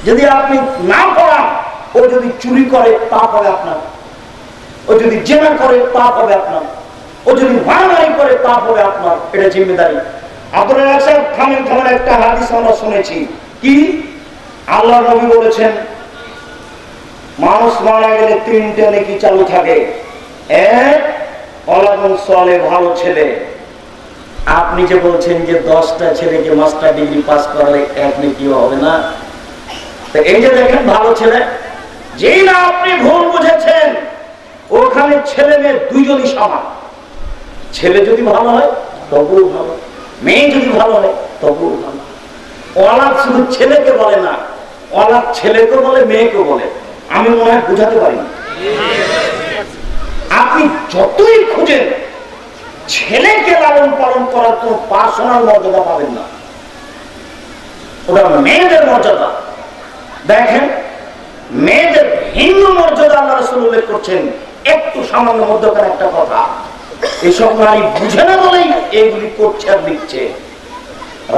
যদি আপনি না পড়ান, ও যদি চুরি করে পাপ হবে আপনার, ও যদি জেনা করে পাপ হবে আপনার, ও যদি মারামারি করে পাপ হবে আপনার, এটা জিম্মেদারি। আব্দুর রাজ্জাক সাহেব, থামেন, একটা হাদিস আমরা শুনেছি, কি আল্লাহ নবী বলেছেন মানুষ মারা গেলে 3টে নেকি চালু থাকে। এক, ওয়ালাদুন সালেহ, ভালো ছেলে। আপনি যে বলছেন যে 10টা ছেলেকে মাস্টার ডিগ্রি পাস করালে এক নেকিও হবে না, তো এই যে দেখেন ভালো ছেলে, যেই না আপনি ভুল বুঝেছেন, ওখানে ছেলে মেয়ে দুইজনই সমান। ছেলে যদি ভালো হয় তবুও ভালো, মেয়ে যদি ভালো হয় তবুও ভালো। ওয়ালাদ শুধু ছেলেকে বলে না, ওয়ালাদ ছেলেকে বলে, মেয়েকে বলে। আমি মনে হয় বুঝাতে পারিনি। আপনি যতই খুঁজেন, ছেলেকে লালন পালন করার কোন পার্সোনাল মর্যাদা পাবেন না, ওটা মেয়েদের মর্যাদা। দেখেন, মেয়েদের ভিন্ন মর্যাদা আল্লাহ রাসূল উল্লেখ করছেন। একটু সামান্য মধ্যকার একটা কথা, এসব নারী বুঝে না বলেই এইগুলি করছে আর লিখছে।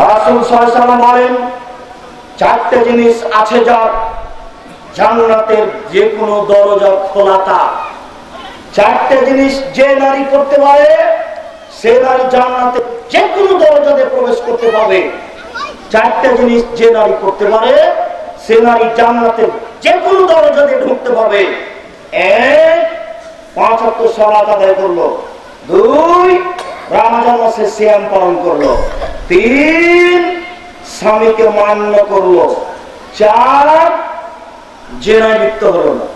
রাসূল সাল্লাল্লাহু আলাইহি ওয়াসাল্লাম বলেন, 4টে জিনিস আছে যার জান্নাতের যে কোনো দরজা খোলা তার। 4টে জিনিস যে নারী করতে পারে, সে নারী জান্নাতে যে কোনো দরজাতে প্রবেশ করতে পারবে। 4টে জিনিস যে নারী করতে পারে, সে নারী জান্নাতের যে কোনো দরজাতে ঢুকতে পারবে। 1, 5 ওয়াক্ত সালাত আদায় করলো। 2, রমজান মাসে সিয়াম পালন করলো। 3, স্বামীকে মান্য করলো। 4, জেনায় লিপ্ত হলো না।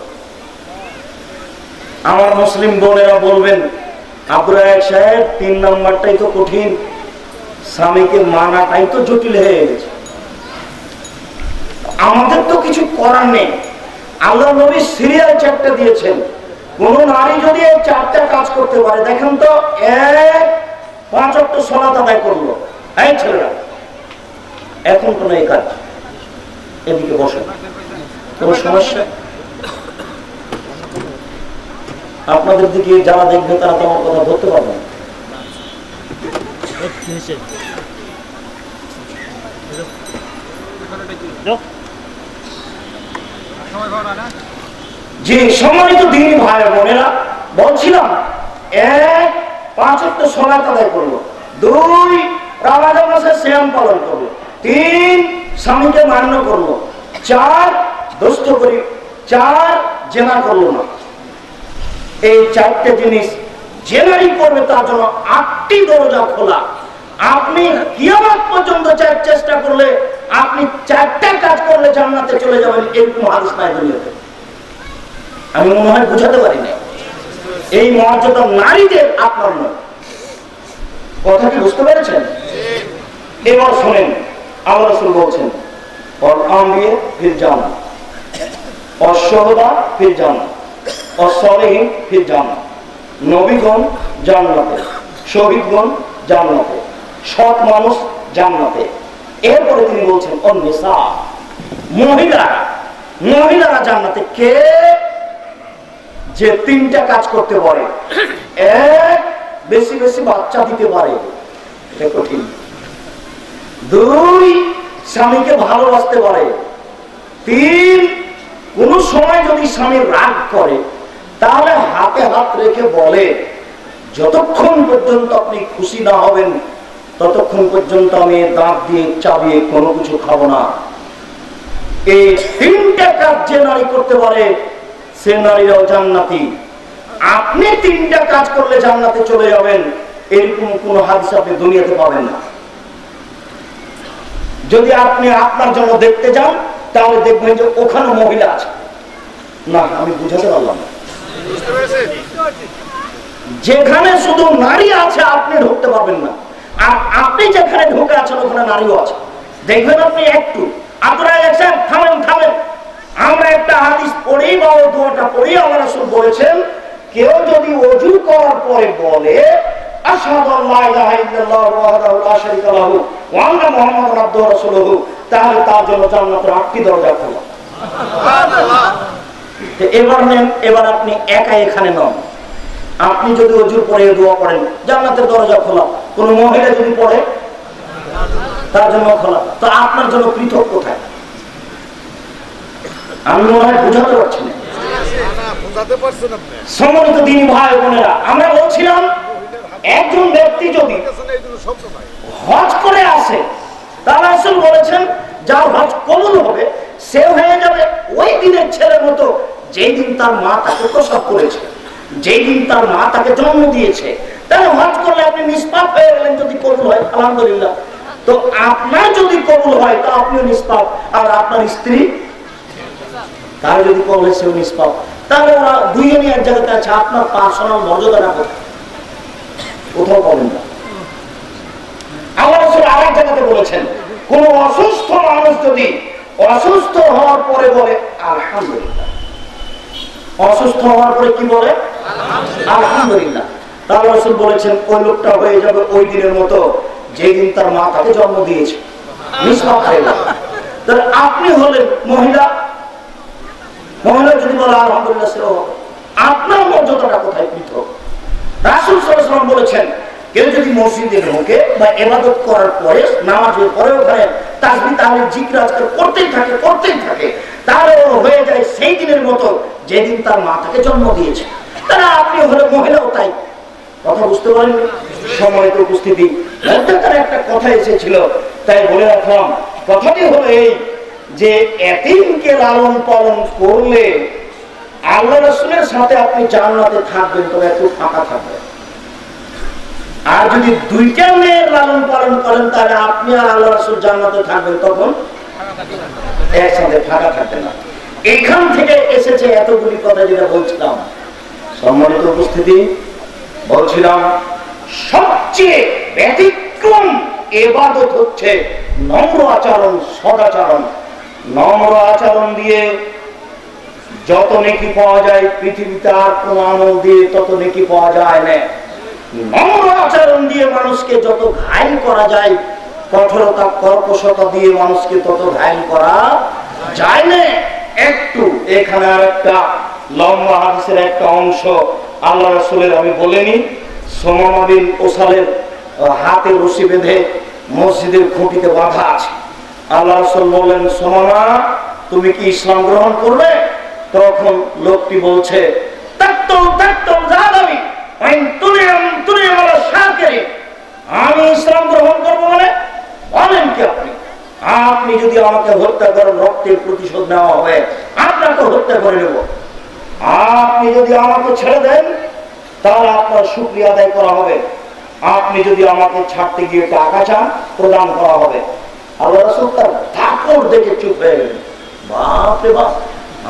আমার মুসলিম বোনেরা বলবেন, আব্দুর রাজ্জাক সাহেব 3 নম্বরটাই তো কঠিন, স্বামীকে মানাটাই তো জটিল হয়ে গেছে। আমাদের তো কিছু করার নেই। আল্লাহ নবী সিরিয়াল 4টে দিয়েছেন। কোন নারী যদি এই 4টা কাজ করতে পারে, দেখেন তো, 1, 5 ওয়াক্ত সালাত আদায় করলো। এই ছেলেরা, এখন তো এই কাজ, এদিকে বসে, কোন সমস্যা? আপনাদের দিকে যারা দেখবে তারা তো আমার কথা ধরতে পারবে না। যে সম্মানিত দিনী ভাই বোনেরা, বলছিলাম 1, 5 ওয়াক্ত সালাত আদায় করলো। 2, রমজান মাসে সিয়াম পালন করলো। 3, স্বামীকে মান্য করলো। 4, দোস্ত করি। 4, জেনা করলো না। এই 4টে জিনিস যে নারী করবে তার জন্য 8টি দরজা খোলা। আপনি কিয়ামত পর্যন্ত চেষ্টা করলে, আপনি 4টা কাজ করলে জান্নাতে চলে যাবেন, এরকম হাদিস নাই দুনিয়াতে। আমি মনে হয় বুঝাতে পারি না। এই মর্যাদা নারীদের, আপনার নয়। কথা কি বুঝতে পেরেছেন? এবার শোনেন, আল্লাহ রাসূল বলছেন, ওয়াল আম্বিয়া ফিল জান্নাহ, ওয়াশ-শুহাদা ফিল জান্নাহ, ওয়াস-সালিহিন ফিল জান্নাহ। নবীগণ জান্নাতে, শহীদগণ জান্নাতে, সৎ মানুষ জান্নাতে। এরপরে তিনি বলছেন, অন-নিসা, মহিলারা জান্নাতে। কে? যে 3টা কাজ করতে পারে। 1, বেশি বেশি বাচ্চা দিতে পারে, এটা কঠিন। 2, স্বামীকে ভালোবাসতে পারে। 3, কোন সময় যদি স্বামী রাগ করে, তাহলে হাতে হাত রেখে বলে, যতক্ষণ পর্যন্ত আপনি খুশি না হবেন ততক্ষণ পর্যন্ত আমি দাঁত দিয়ে চাবিয়ে কোনো কিছু খাবো না। এই 3টা কাজ যে নারী করতে পারে, সে নারীরাও জান্নাতি। আপনি 3টা কাজ করলে জান্নাতে চলে যাবেন, এরকম কোন হাদিস আপনি দুনিয়াতে পাবেন না। যদি আপনি আপনার জন্য দেখতে যান, তাহলে দেখবেন যে ওখানে মহিলা আছে। না, আমি বুঝাতে পারলাম না। যেখানে শুধু নারী আছে আপনি ঢুকতে পারবেন না, আর আপনি যেখানে ঢুকে আছেন ওখানে নারীও আছে। দেখবেন আপনি একটু, আপনারা দেখছেন, থামেন। আমরা একটা হাদিস পড়েই বা দোয়াটা পড়েই আল্লাহ রাসূল বলেছেন, কেউ যদি ওযু করার পরে বলে আশহাদু আল্লা ইলাহা ইল্লাল্লাহু ওয়াহদাহু লা শারীকা লাহু ওয়া আন্না মুহাম্মাদান আবদুহু ওয়া রাসূলুহু, তাহলে তার জন্য জান্নাতের 8টি দরজা খোলা। সুবহানাল্লাহ। এবার আপনি একা এখানে নন, আপনি যদি ওযুর পরে দোয়া করেন জান্নাতের দরজা খোলা, কোন মহিলা যদি পড়ে তার জন্য খোলা, তো আপনার জন্য পৃথক কোথায়? আমি মনে হয় বুঝাতে পারছি না। সম্মানিত দিনী ভাই বোনেরা, আমরা বলছিলাম একজন ব্যক্তি যদি হজ করে আসে, তার রাসূল বলেছেন যার হজ কবুল হবে সে হয়ে যাবে ওই দিনের ছেলের মতো যেই দিন তার মা তাকে প্রসব করেছে, যেই দিন তার মা তাকে জন্ম দিয়েছে। তাহলে হজ করলে আপনি নিষ্পাপ হয়ে গেলেন যদি কবুল হয়, আলহামদুলিল্লাহ। তো আপনার যদি কবুল হয় তা আপনিও নিষ্পাপ, আর আপনার স্ত্রী তার যদি কবুল হয় সেও নিষ্পাপ। তাহলে ওরা দুইজনই এক জায়গাতে আছে, আপনার পার্সোনাল মর্যাদাটা কোথাও পাবেন না। আল্লাহ রাসূল আরেক জায়গাতে বলেছেন কোন অসুস্থ মানুষ যদি অসুস্থ হওয়ার পরে বলে আলহামদুলিল্লাহ, অসুস্থ হওয়ার পরে কি বলে আলহামদুলিল্লাহ, তাহলে রাসূল বলেছেন ওই লোকটা হয়ে যাবে ওই দিনের মতো যেই দিন তার মা তাকে জন্ম দিয়েছে, নিষ্পাপ হয়ে যাবে। তাহলে আপনি হলেন মহিলা, মহিলা যদি বলে আলহামদুলিল্লাহ সেও হবে। আপনার মর্যাদাটা কোথায় পৃথক? রাসূল সাল্লাল্লাহু আলাইহি ওয়াসাল্লাম বলেছেন কেউ যদি মসজিদে ঢোকে বা ইবাদত করার পরে নামাজের পরে ওখানে তাসবিহ তাহলিল জিকির আজকার করতেই থাকে, তাহলে ও হয়ে যায় সেই দিনের মতো যেদিন তার মা তাকে জন্ম দিয়েছে। তাহলে আপনি হলে মহিলাও তাই। কথা বুঝতে পারেন? সম্মানিত উপস্থিতি, মধ্যকার একটা কথা এসেছিল তাই বলে রাখলাম। কথাটি হলো এই যে এতিমকে লালন পালন করলে আল্লাহ রাসূলের সাথে আপনি জান্নাতে থাকবেন, তবে একটু ফাঁকা থাকবেন। আর যদি দুইটা মেয়ের লালন পালন করেন তাহলে আপনি আর আল্লাহ রাসূল জান্নাতে থাকবেন, তখন একসাথে ফাঁকা থাকবে না। এখান থেকে এসেছে এতগুলি কথা যেটা বলছিলাম। সম্মানিত উপস্থিতি, বলছিলাম সবচেয়ে ব্যতিক্রম ইবাদত হচ্ছে নম্র আচরণ, সদাচরণ। নম্র আচরণ দিয়ে যত নেকি পাওয়া যায় পৃথিবীতে আর কোন আমল দিয়ে তত নেকি পাওয়া যায় না। নম্র আচরণ দিয়ে মানুষকে যত ঘায়েল করা যায়, কঠোরতা কর্কশতা দিয়ে মানুষকে তত ঘায়েল করা যায় না। একটু এখানে আর একটা লম্বা হাদিসের একটা অংশ আল্লাহ রাসূলের আমি বলিনি। সুমামা বিন ওসালের হাতে রশি বেঁধে মসজিদের খুঁটিতে বাঁধা আছে। আল্লাহ রাসূল বললেন, সুমামা তুমি কি ইসলাম গ্রহণ করবে? তখন লোকটি বলছে আমি ইসলাম গ্রহণ করবো মানে বলেন কি আপনি? আপনি যদি আমাকে হত্যা করেন রক্তের প্রতিশোধ নেওয়া হবে, আপনাকে হত্যা করে নেব। আপনি যদি আমাকে ছেড়ে দেন তাহলে আপনার শুকরিয়া আদায় করা হবে। আপনি যদি আমাকে ছাড়তে গিয়ে টাকা চান প্রদান করা হবে। আল্লাহ রাসূল তার ধাকড় দেখে চুপ হয়ে গেলেন। বাপ রে বাপ,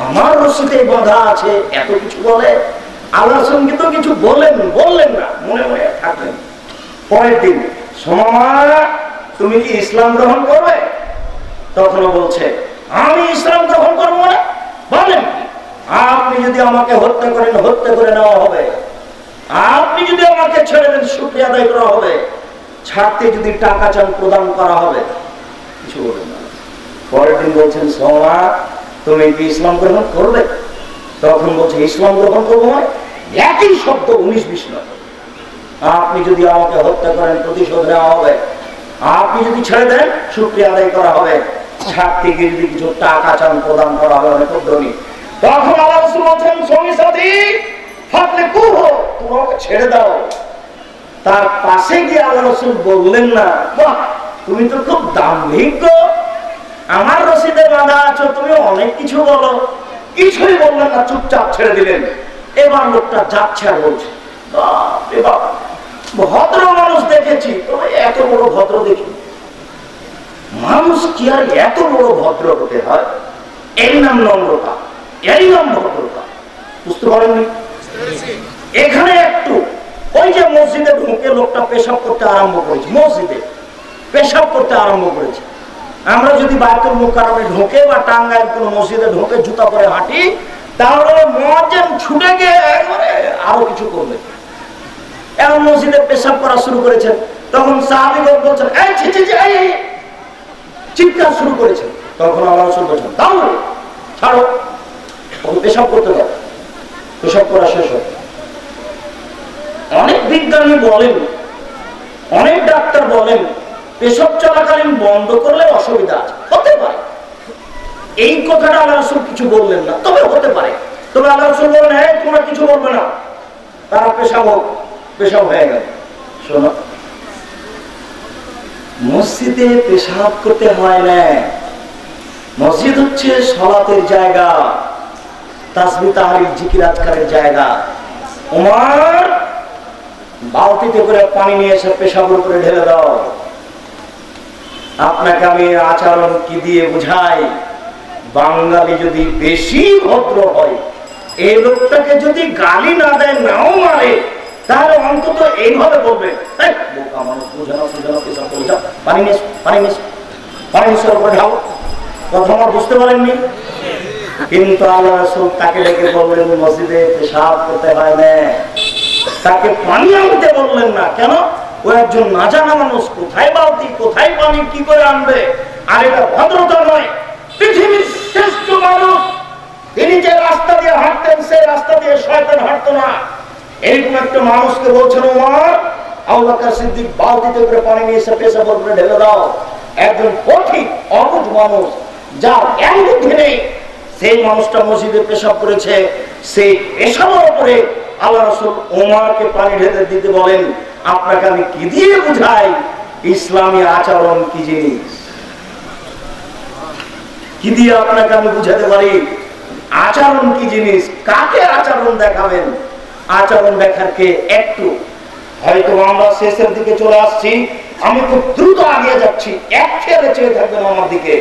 আমার রশিতে বাঁধা আছে, এত কিছু বলে। আল্লাহ রাসূল কিন্তু কিছু বললেন না, মনে মনে থাকলেন। পরের দিন, সুমামা তুমি কি ইসলাম গ্রহণ করবে? তখনও বলছে আমি ইসলাম গ্রহণ করবো মানে বলেন কি? আপনি যদি আমাকে হত্যা করেন হত্যা করে নেওয়া হবে, আপনি যদি আমাকে ছেড়ে দেন শুকরিয়া আদায় করা হবে, ছাড়তে যদি টাকা চান প্রদান করা হবে। কিছু বলেন না। পরের দিন বলছেন সুমামা তুমি কি ইসলাম গ্রহণ করবে? তখন বলছে ইসলাম গ্রহণ করবো মানে একই শব্দ 19-20 নয়। আপনি যদি আমাকে হত্যা করেন প্রতিশোধ নেওয়া হবে, আপনি যদি ছেড়ে দেন শুকরিয়া আদায় করা হবে, ছাড়তে গিয়ে যদি কিছু টাকা চান প্রদান করা হবে অনেক উদ্যমী। তখন আল্লাহ রাসূল বলেন সঙ্গী সাথী ফাতলে কুহু, তুমি আমাকে ছেড়ে দাও। তার পাশে গিয়ে আল্লাহ রাসূল বললেন না বাহ তুমি তো খুব দাম্ভিক গো, আমার রশিদে বাঁধা আছো, তুমি অনেক কিছু বলো। কিছুই বললেন না, চুপচাপ ছেড়ে দিলেন। এবার লোকটা যাচ্ছে আর বলছে বাপ রে বাপ, ভদ্র মানুষ দেখেছি তবে এত বড় ভদ্র দেখি। মানুষ কি আর এত বড় ভদ্র হতে হয়? এর নাম নম্রতা, এর নাম ভদ্রতা। বুঝতে পারেননি? এখানে একটু ওই যে মসজিদে ঢুকে লোকটা পেশাব করতে আরম্ভ করেছে, মসজিদে পেশাব করতে আরম্ভ করেছে। আমরা যদি বাইতুল মুকাররমে ঢুকে বা টাঙ্গাইল কোনো মসজিদে ঢুকে জুতা পরে হাঁটি, তাহলে মুয়াজ্জিন ছুটে গিয়ে একবারে আরো কিছু করবে। এখন মসজিদে পেশাব করা শুরু করেছেন, তখন সাহাবীগণ বলছেন এই ছি ছি ছি, এই চিৎকার শুরু করেছেন। তখন আল্লাহ রাসূল বলেছেন দাও ছাড়ো, ওকে পেশাব করতে দাও। পেশাব করা শেষ হয়। অনেক বিজ্ঞানী বলেন, অনেক ডাক্তার বলেন পেশাব চলাকালীন বন্ধ করলে অসুবিধা আছে, হতে পারে। এই কথাটা আল্লাহ রাসূল কিছু বললেন না, তবে হতে পারে। তবে আল্লাহ রাসূল বললেন হ্যাঁ তোমরা কিছু বলবে না, তারা পেশাব হয়ে গেল। শোনো, মসজিদে পেশাব করতে হয় না। মসজিদ হচ্ছে সালাতের জায়গা, তাসবিহ তাহলিল জিকির আজকারের জায়গা। ওমর বালতিতে করে পানি নিয়ে এসে পেশাবের উপরে ঢেলে দাও। আপনাকে আমি আচরণ কি দিয়ে বুঝাই? বাঙালি যদি বেশি ভদ্র হয়, এই লোকটাকে যদি গালি না দেয়, নাও মারে, তাহলে অন্তত এইভাবে বলবে বোকা মানুষ, বুঝানো পেশাব করে যাও, পানি নিয়ে উপরে ঢাল। কথা আমার বুঝতে পারেননি? কিন্তু আল্লাহ রাসূল তাকে ডেকে বললেন মসজিদে পেশাব করতে হয় না, তাকে পানি আনতে বললেন না। কেন? ও একজন না জানা মানুষ, কোথায় বালতি কোথায় পানি কি করে আনবে? আর এটা ভদ্রতা নয়। পৃথিবীর শ্রেষ্ঠ মানুষ, তিনি যে রাস্তা দিয়ে হাঁটতেন সেই রাস্তা দিয়ে শয়তান হাঁটতো না। এরকম একটা মানুষকে বলছেন ওমর, আবু বকর সিদ্দিক বালতিতে করে পানি নিয়ে এসে পেশাবের উপরে ঢেলে দাও। একজন পথিক অবুঝ মানুষ, যার জ্ঞান বুদ্ধি নেই, সেই মানুষটা মসজিদে পেশাব করেছে। সেই পেশাবের উপরে আল্লাহ রাসূল ওমরকে পানি ঢেলে দিতে বলেন। আপনাকে আমি কি দিয়ে বুঝাই ইসলামী আচরণ কি জিনিস? কি দিয়ে আপনাকে আমি বুঝাতে পারি আচরণ কি জিনিস? কাকে আচরণ দেখাবেন? আচরণ দেখার কে একটু, হয়তো আমরা শেষের দিকে চলে আসছি, আমি খুব দ্রুত আগিয়ে যাচ্ছি, এক খেয়ালে চেয়ে থাকবেন আমার দিকে,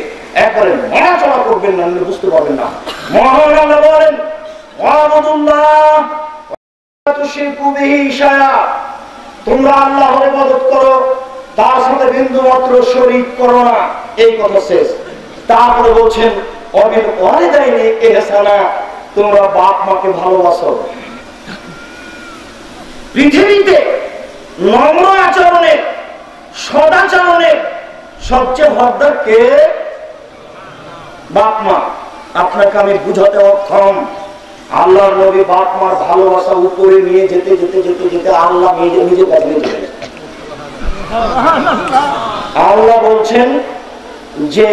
একবারে নড়াচড়া করবেন না, বুঝতে পারবেন না। মহান আল্লাহ বলেন তোমরা আল্লাহর ইবাদত করো, তার সাথে বিন্দু মাত্র শরীক করো না। এই কথা শেষ। তারপরে বলছেন তোমরা বাপ মাকে ভালোবাসো। পৃথিবীতে নম্র আচরণের, সদাচরণের সবচেয়ে ভদ্র কে? বাপ মা। আপনাকে আমি বুঝাতে অক্ষম। আল্লাহর নবী বাপ মার ভালোবাসা উপরে নিয়ে যেতে যেতে যেতে যেতে আল্লাহ নিজে কাছে চলে গেছে। আল্লাহ বলছেন যে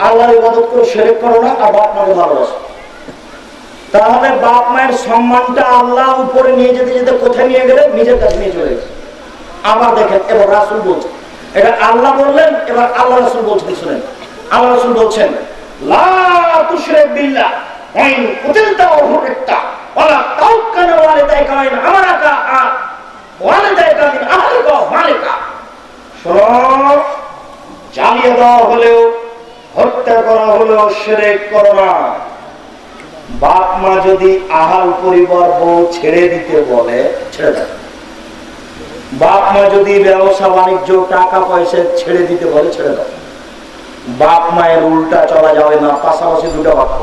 আল্লাহর ইবাদত করে শিরক করো না, আর বাপ মাকে ভালোবাসো। তাহলে বাপ মায়ের সম্মানটা আল্লাহ উপরে নিয়ে যেতে যেতে কোথায় নিয়ে গেলে? নিজের কাছে নিয়ে চলে গেছে। আবার দেখেন, এবার রাসূল বলছেন, এটা আল্লাহ বললেন, এবার আল্লাহ রাসূল বলছেন, শুনেন। আল্লাহ রাসূল বলছেন লা তুশরিক বিল্লাহ ওয়া ইন কুতিলতা ওয়া হুরিকতা ওয়া লা তাওকানা ওয়ালিদাইকা ইন আমারাকা ওয়ালিদাইকা মিন আহলিকা ওয়া মালিকা। শোনো, জ্বালিয়ে দেওয়া হলেও, হত্যা করা হলেও শিরক করো না। বাপ মা যদি আহাল পরিবার বউ ছেড়ে দিতে বলে, ছেড়ে দাও। বাপ মা যদি ব্যবসা বাণিজ্য টাকা পয়সা ছেড়ে দিতে বলে, ছেড়ে দাও। বাপ মায়ের উল্টা চলা যাবে না, পাশাপাশি দুটো বাক্য।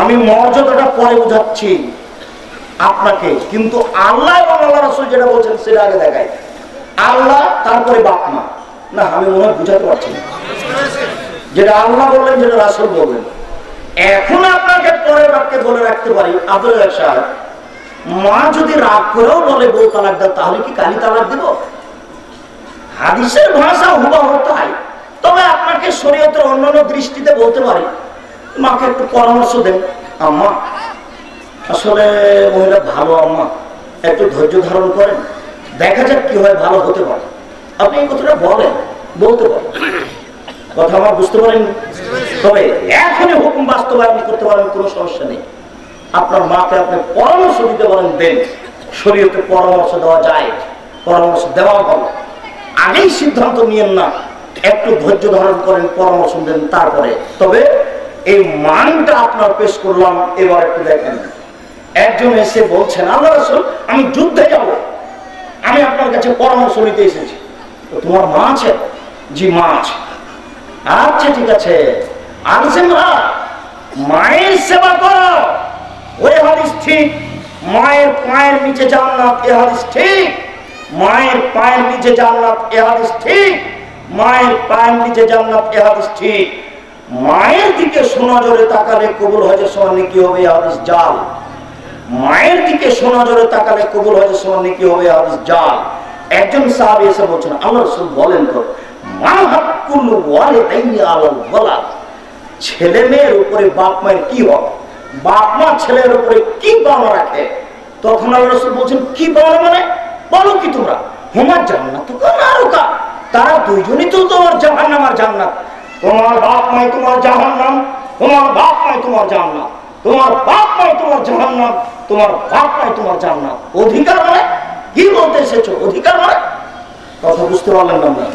আমি মর্যাদাটা পরে বুঝাচ্ছি আপনাকে, কিন্তু আল্লাহ এবং আল্লাহ রাসূল যেটা বলছেন সেটা আগে দেখাই। আল্লাহ, তারপরে বাপ মা। না, আমি মনে হয় বুঝাতে পারছি না। যেটা আল্লাহ বললেন, যেটা রাসূল বললেন। এখন আপনাকে পরে বাক্যে বলে রাখতে পারি, আব্দুল সাহেব, মা যদি রাগ করেও বলে বউ তালাক দাও, তাহলে কি কালি তালাক দেব? হাদিসের ভাষা হুবহু তাই। তবে আপনাকে শরীয়তের অন্যান্য দৃষ্টিতে বলতে পারি, মাকে একটু পরামর্শ দেন, আম্মা আসলে মহিলা ভালো, আম্মা একটু ধৈর্য ধারণ করেন, দেখা যাক কি হয়, ভালো হতে পারে। আপনি এই কথাটা বলতে পারেন। কথা আমার বুঝতে পারেন? তবে এখনই হুকুম বাস্তবায়ন করতে পারেন, কোনো সমস্যা নেই। আপনার মাকে আপনি পরামর্শ দিতে পারেন, দেন। শরীয়তে পরামর্শ দেওয়া যায়, পরামর্শ দেওয়া ভালো। আগেই সিদ্ধান্ত নিয়েন না, একটু ধৈর্য ধারণ করেন, পরামর্শ দেন তারপরে। তবে এই মানটা আপনার পেশ করলাম, এবার একটু দেখেন। একজন এসে বলছেন, আল্লাহ রাসূল আমি যুদ্ধে যাব, আমি আপনার কাছে পরামর্শ নিতে এসেছি। তোমার মা আছে? জি, মা আছে। আচ্ছা ঠিক আছে, মায়ের সেবা করো, ওই হাদিস ঠিক, মায়ের পায়ের নিচে জান্নাত, এ হাদিস ঠিক, মায়ের পায়ের নিচে জান্নাত, এ হাদিস ঠিক, মায়ের পায়ের নিচে জান্নাত, এ হাদিস ঠিক। মায়ের দিকে সোনাজরে তাকালে কবুল হজের সময় নেকি হবে, এ হাদিস জাল। মায়ের দিকে সোনাজরে তাকালে কবুল হজের সময় নেকি হবে, এ হাদিস জাল। একজন সাহাবী এসে বলছেন, আল্লাহ রাসূল বলেন তো, মা হাক্কুল ওয়ালিদাইনি আলাল ওয়ালাদ, ছেলে মেয়ের উপরে বাপ মায়ের কি হক, বাপ মা ছেলের উপরে কি পাওনা রাখে? তখন আল্লাহ রাসূল বলছেন, কি পাওনা মানে? বলো কি তোমরা? হুমার জান্নাত নারুকা, তারা দুইজনই তো তোমার জাহান্নাম আর জান্নাত। তোমার বাপ মাই তোমার জাহান্নাম, তোমার বাপ মাই তোমার জান্নাত, তোমার বাপ মাই তোমার জাহান্নাম, তোমার বাপ মাই তোমার জান্নাত। অধিকার মানে কি বলতে এসেছো? অধিকার মানে কথা বুঝতে পারলেন না?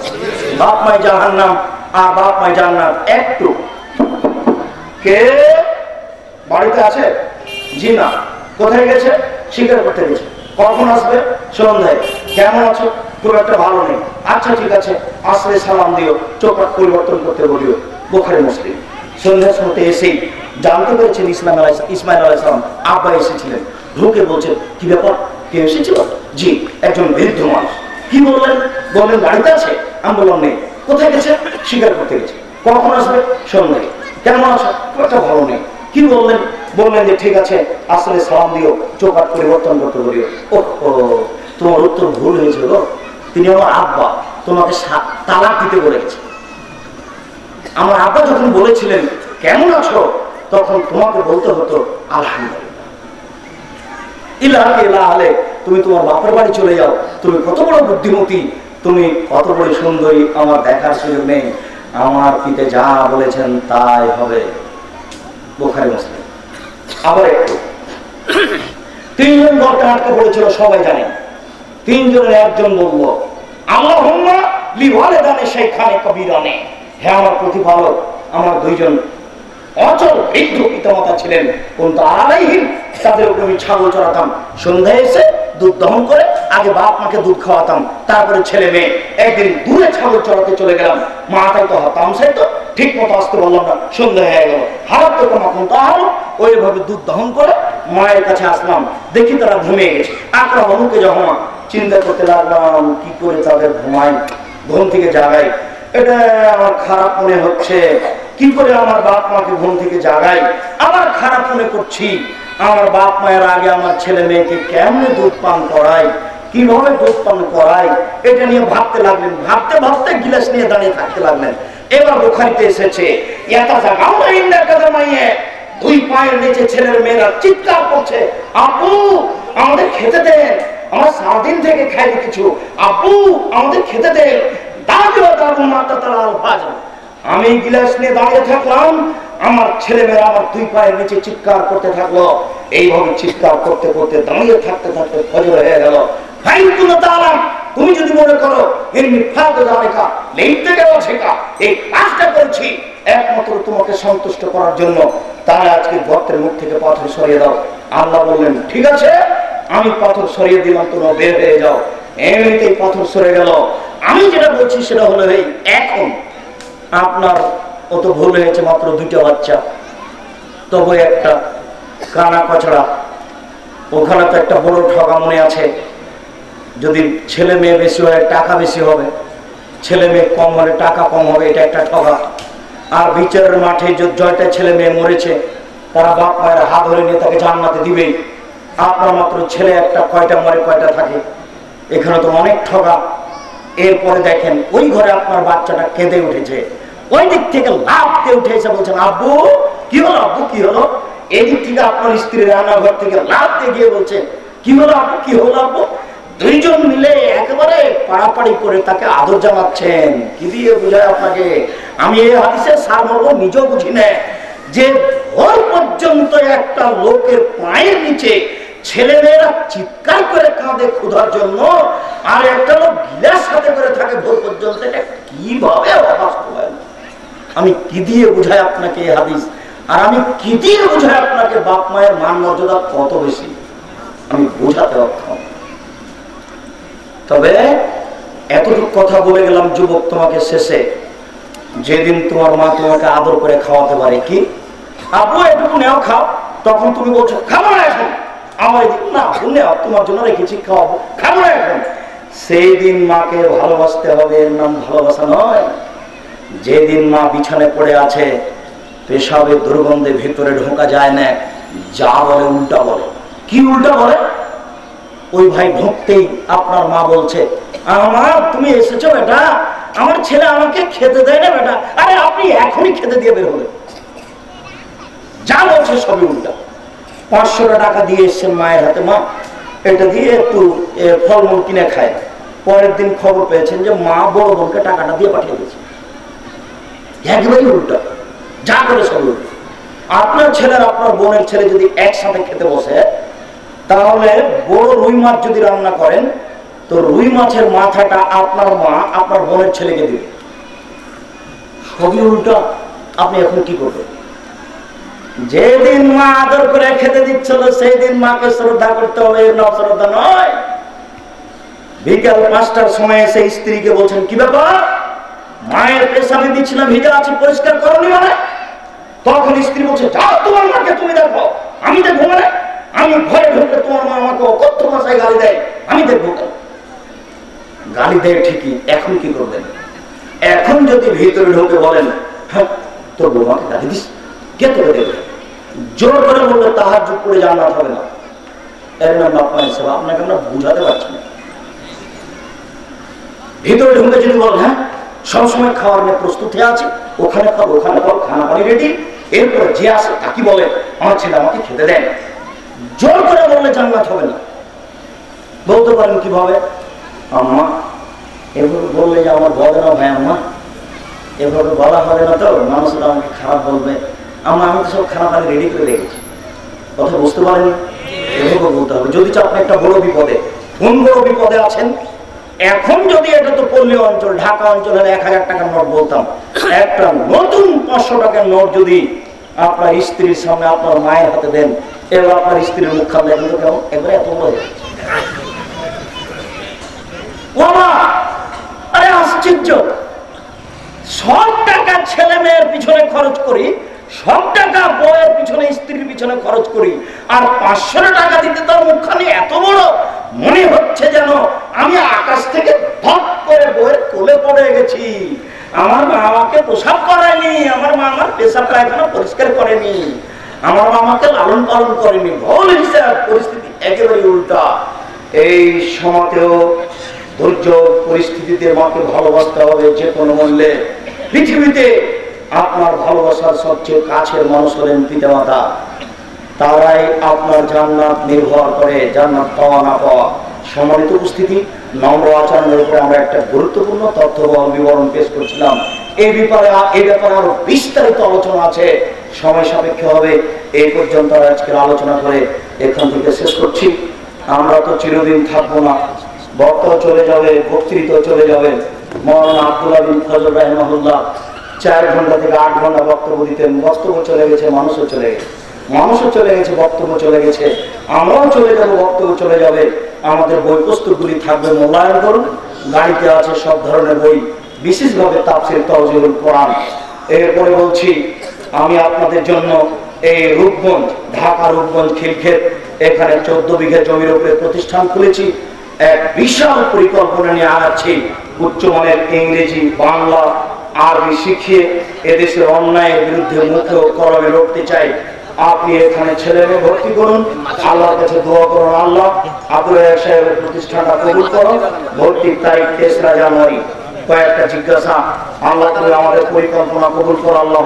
বাপ মাই জাহান্নাম আর বাপ মাই জান্নাত। একটু কে বাড়িতে আছে? জি না। কোথায় গেছে? শিকার করতে গেছে। কখন আসবে? সন্ধ্যায়। কেমন আছো? খুব একটা ভালো নেই। আচ্ছা ঠিক আছে, আসলে সালাম দিও, চোখ পরিবর্তন করতে বলিও। বুখারী মুসলিম। সন্ধ্যার সময় এসেই জানতে পেরেছেন ইসমাইল আলাইহিস সালাম আব্বা এসেছিলেন। ঢুকে বলছেন, কি ব্যাপার, কে এসেছিল? জি, একজন বৃদ্ধ মানুষ। কি বললেন? বললেন বাড়িতে আছে। আমি বললাম নেই। কোথায় গেছে? শিকার করতে গেছে। কখন আসবে? সন্ধ্যায়। কেমন আছো? খুব একটা ভালো নেই। কি বললেন? বললেন যে ঠিক আছে, আসলে সালাম দিও, চোখ পরিবর্তন করতে বলিও। ও, তোমার উত্তর ভুল হয়েছে গো। তিনি আমার আব্বা, তোমাকে তালাক দিতে বলে গেছে। আমার আব্বা যখন বলেছিলেন কেমন আছো, তখন তোমাকে বলতে হতো আলহামদুলিল্লাহ। ইলাহি ইলাহি, তুমি তোমার বাপের বাড়ি চলে যাও। তুমি কত বড় বুদ্ধিমতী, তুমি কত বড় সুন্দরী, আমার দেখার সুযোগ নেই। আমার পিতা যা বলেছেন তাই হবে। বুখারী মুসলিম। আবার একটু, তিনজন গর্তে আটকে পড়েছিল, সবাই জানেন। তিনজনের একজন বলল, আল্লাহুম্মা লিওয়ালিদানি শাইখানি কাবীরানি, হে আমার প্রতিপালক, আমার দুইজন অচল বৃদ্ধ পিতামাতা ছিলেন, কিন্তু আলাইহিম, তাদের উপর আমি ছাগল চড়াতাম। সন্ধ্যায় এসে দুধ দহন করে আগে বাপ মাকে দুধ খাওয়াতাম, তারপরে ছেলে মেয়ে। একদিন দূরে ছাগল চড়াতে চলে গেলাম, মাথায় তো হতাম, সেই তো ঠিক মতো আসতে বললাম না, সন্ধ্যা হয়ে গেল। হারাত তো কখন তাহারও ওইভাবে দুধ দহন করে মায়ের কাছে আসলাম, দেখি তারা ঘুমিয়ে গেছে। আকরা হনুকে যখন চিন্তা করতে লাগলাম, কি করে তাদের ঘুমাই, ঘুম থেকে জাগাই, এটা আমার খারাপ মনে হচ্ছে। কি করে আমার বাপ মাকে ঘুম থেকে জাগাই? আমার খারাপ মনে করছি, আমার বাপ মায়ের আগে আমার ছেলে মেয়েকে কেমনে দুধ পান করাই, কিভাবে দুধ পান করাই, এটা নিয়ে ভাবতে লাগলেন। ভাবতে ভাবতে গিলাস নিয়ে দাঁড়িয়ে থাকতে লাগলেন। এবার বুখারীতে এসেছে, দুই পায়ের নিচে ছেলের মেয়েরা চিৎকার করছে, আপু আমাদের খেতে দেন, আমরা সারাদিন থেকে খাইনি কিছু, আপু আমাদের খেতে দেন। আমি গিলাস নিয়ে দাঁড়িয়ে থাকলাম, আমার ছেলেমেয়েরা আমার দুই পায়ের নিচে চিৎকার করতে থাকলো। এইভাবে চিৎকার করতে করতে দাঁড়িয়ে থাকতে থাকতে ফজর হয়ে গেল। তুমি যদি মনে করো এই কাজটা করছি একমাত্র তোমাকে সন্তুষ্ট করার জন্য, তাহলে আজকে গর্তের মুখ থেকে পাথর সরিয়ে দাও। আল্লাহ বললেন, ঠিক আছে, আমি পাথর সরিয়ে দিলাম, তোমরা বের হয়ে যাও। এমনিতেই পাথর সরে গেল। আমি যেটা বলছি সেটা হলো, এই এখন আপনার অত ভুল হয়েছে, মাত্র দুইটা বাচ্চা, তবে একটা কানা কচড়া, ওখানে তো একটা বড় ঠগা মনে আছে। যদি ছেলে মেয়ে বেশি হয় টাকা বেশি হবে, ছেলে মেয়ে কম হলে টাকা কম হবে, এটা একটা ঠগা। আর বিচারের মাঠে জয়টা ছেলে মেয়ে মরেছে, তারা বাপ মায়ের হাত ধরে নিয়ে তাকে জান্নাতে দিবেই। আপনার মাত্র ছেলে একটা, কয়টা মরে কয়টা থাকে, এখানে তো অনেক ঠগা। এরপরে দেখেন ওই ঘরে আপনার বাচ্চাটা কেঁদে উঠেছে, ওই দিক থেকে লাফ দিয়ে উঠেছে, বলছেন আব্বু কি হলো, আব্বু কি হলো। এদিক থেকে আপনার স্ত্রী রান্নাঘর থেকে লাফ দিয়ে গিয়ে বলছে, কি হলো আব্বু, কি হলো আব্বু। দুইজন মিলে একেবারে পাড়াপাড়ি করে তাকে আদর জানাচ্ছেন। কি দিয়ে বুঝায় আপনাকে? আমি এই হাদিসের সারমর্ম নিজেও বুঝি না, যে ভোর পর্যন্ত একটা লোকের পায়ের নিচে ছেলেমেয়েরা চিৎকার করে কাঁদে ক্ষুধার জন্য, আর একটা লোক গিলাস হাতে করে থাকে ভোর পর্যন্ত, এটা কিভাবে বাস্তবায়ন? আমি কি দিয়ে বুঝাই আপনাকে এই হাদিস, আর আমি কি দিয়ে বুঝাই আপনাকে বাপ মায়ের মান মর্যাদা কত বেশি, আমি বোঝাতে অক্ষম। তবে এতটুকু কথা বলে গেলাম যুবক তোমাকে শেষে, যেদিন তোমার মা তোমাকে আদর করে খাওয়াতে পারে, কি আপু এটুকু নেও খাও, তখন তুমি বলছো খাবো না এখন, আমার না বললে তোমার জন্য রেখেছি খাওয়াবো, খাবো না এখন। সেই দিন মাকে ভালোবাসতে হবে, এর নাম ভালোবাসা নয়। যেদিন মা বিছানে পড়ে আছে, পেশাবের দুর্গন্ধে ভিতরে ঢোকা যায় না, যা বলে উল্টা বলে। কি উল্টা বলে? ওই ভাই ঢুকতেই আপনার মা বলছে, আমার তুমি এসেছো বেটা, আমার ছেলে আমাকে খেতে দেয় না বেটা, আরে আপনি এখনই খেতে দিয়ে বের হলেন। যা বলছে সবই উল্টা। 500 টাকা দিয়ে এসছেন মায়ের হাতে, মা এটা দিয়ে একটু ফলমূল কিনে খায়। পরের দিন খবর পেয়েছেন যে মা বড় বোনকে টাকাটা দিয়ে পাঠিয়ে দিয়েছে। একবারই উল্টা, যা করে সব উল্টা। আপনার ছেলের আপনার বোনের ছেলে যদি একসাথে খেতে বসে, তাহলে বড় রুই মাছ যদি রান্না করেন, তো রুই মাছের মাথাটা আপনার মা আপনার বোনের ছেলেকে দিবে। সবই উল্টা। আপনি এখন কি করবেন? যেদিন মা আদর করে খেতে দিচ্ছিল, সেই দিন মাকে শ্রদ্ধা করতে হবে, শ্রদ্ধা নয়। বিকাল 5টার সময় এসে স্ত্রীকে বলছেন, কি ব্যাপার, মায়ের পেশাবে দিচ্ছিলাম, ভিজা আছে, পরিষ্কার করনি মানে? তখন স্ত্রী বলছে, যাও তোমার মাকে তুমি দেখো, আমি দেখবো মানে? আমি ঘরে ঢুকলে তোমার মা আমাকে কত ভাষায় গালি দেয়, আমি দেখবো কেন? গালি দেয় ঠিকই, এখন কি করবেন? এখন যদি ভিতরে ঢুকে বলেন, হ্যাঁ তোর বৌমাকে গালি দিস, কে তোকে দেবে? জোর করে বললে তাহাজ্জুদ করে জান্নাত হবে না। এর নাম বাপ মায়ের সেবা। আপনাকে আমরা বুঝাতে পারছি না। ভিতরে ঢুকে যদি বল, হ্যাঁ সবসময় খাওয়ার নিয়ে প্রস্তুত হয়ে আছে, ওখানে খাও, ওখানে খাও, খানা পানি রেডি, এরপরে যে আসে তাকে বলে আমার ছেলে আমাকে খেতে দেয়, জোর করে বললে জান্নাত হবে না। বলতে পারেন কিভাবে? আম্মা এভাবে বললে যে আমার বলে না ভাই, আম্মা এভাবে বলা হবে না তো, মানুষরা আমাকে খারাপ বলবে। আম্মা আমি তো সব খানা পানি রেডি করে রেখেছি। কথা বুঝতে পারেনি? এভাবে বলতে হবে। যদি আপনি একটা বড় বিপদে, কোন বড় বিপদে আছেন, এখন যদি এটা তো পল্লী অঞ্চল, ঢাকা অঞ্চল হলে 1000 টাকার নোট বলতাম, একটা নতুন 500 টাকার নোট যদি আপনার স্ত্রীর সামনে আপনার মায়ের হাতে দেন, এবার আপনার স্ত্রীর মুখ খান দেখেন তো কেমন, একবারে এত বড় হয়ে যাচ্ছে। আরে আশ্চর্য, সব টাকা ছেলে মেয়ের পিছনে খরচ করি, সব টাকা বউয়ের পিছনে, স্ত্রীর পিছনে খরচ করি, আর 500 টাকা দিতে তার মুখখানি এত বড়, মনে হচ্ছে যেন আমি আকাশ থেকে ধপ করে বউয়ের কোলে পড়ে গেছি। আমার মা আমাকে প্রসাব করায়নি, আমার মা আমার পেশাব পায়খানা পরিষ্কার করেনি, আমার মা আমাকে লালন পালন করেনি। ভুল হিসাব, পরিস্থিতি একেবারে উল্টা। এই সময়তেও ধৈর্য পরিস্থিতিতে মাকে ভালোবাসতে হবে যে কোনো মূল্যে। পৃথিবীতে আপনার ভালোবাসার সবচেয়ে কাছের মানুষ হলেন পিতামাতা। তারাই আপনার জান্নাত নির্ভর করে, জান্নাত পাওয়া না পাওয়া। সম্মানিত উপস্থিতি, নম্র আচরণের উপরে আমরা একটা গুরুত্বপূর্ণ তথ্যবহ বিবরণ পেশ করছিলাম। এই ব্যাপারে আরো বিস্তারিত আলোচনা আছে, সময় সাপেক্ষ হবে। এই পর্যন্ত আজকের আলোচনা করে এখান থেকে শেষ করছি। আমরা তো চিরদিন থাকবো না, বক্তা চলে যাবে, বক্তৃত চলে যাবে। মৌলানা আব্দুল্লাহ বিন ফজল রাহিমাহুল্লাহ 4 ঘন্টা থেকে 8 ঘন্টা বক্তব্য দিতেন। বক্তব্য চলে গেছে, মানুষও চলে গেছে, মানুষও চলে গেছে, বক্তব্য চলে গেছে, আমরাও চলে যাব, বক্তব্য চলে যাবে। আমাদের বই পুস্তকগুলি থাকবে, মূল্যায়ন করুন। গাড়িতে আছে সব ধরনের বই, বিশেষভাবে তাফসীর তাওজীহুল কোরআন। এরপরে বলছি, আমি আপনাদের জন্য এই রূপগঞ্জ, ঢাকা রূপগঞ্জ খিলক্ষেত, এখানে 14 বিঘা জমির উপরে প্রতিষ্ঠান খুলেছি। এক বিশাল পরিকল্পনা নিয়ে আগাচ্ছি। উচ্চমানের ইংরেজি, বাংলা, আরবি শিখিয়ে এদেশের অন্যায়ের বিরুদ্ধে মুখে ও কলমে লড়তে চাই। আপনি এখানে ছেলে মেয়ে ভর্তি করুন, আল্লাহর কাছে দোয়া করুন, আল্লাহ আব্দুল সাহেবের প্রতিষ্ঠানটা কবুল করুন। ভর্তির তারিখ 3রা জানুয়ারি। কয়েকটা জিজ্ঞাসা, আল্লাহ আমাদের পরিকল্পনা কবুল করো, আল্লাহ।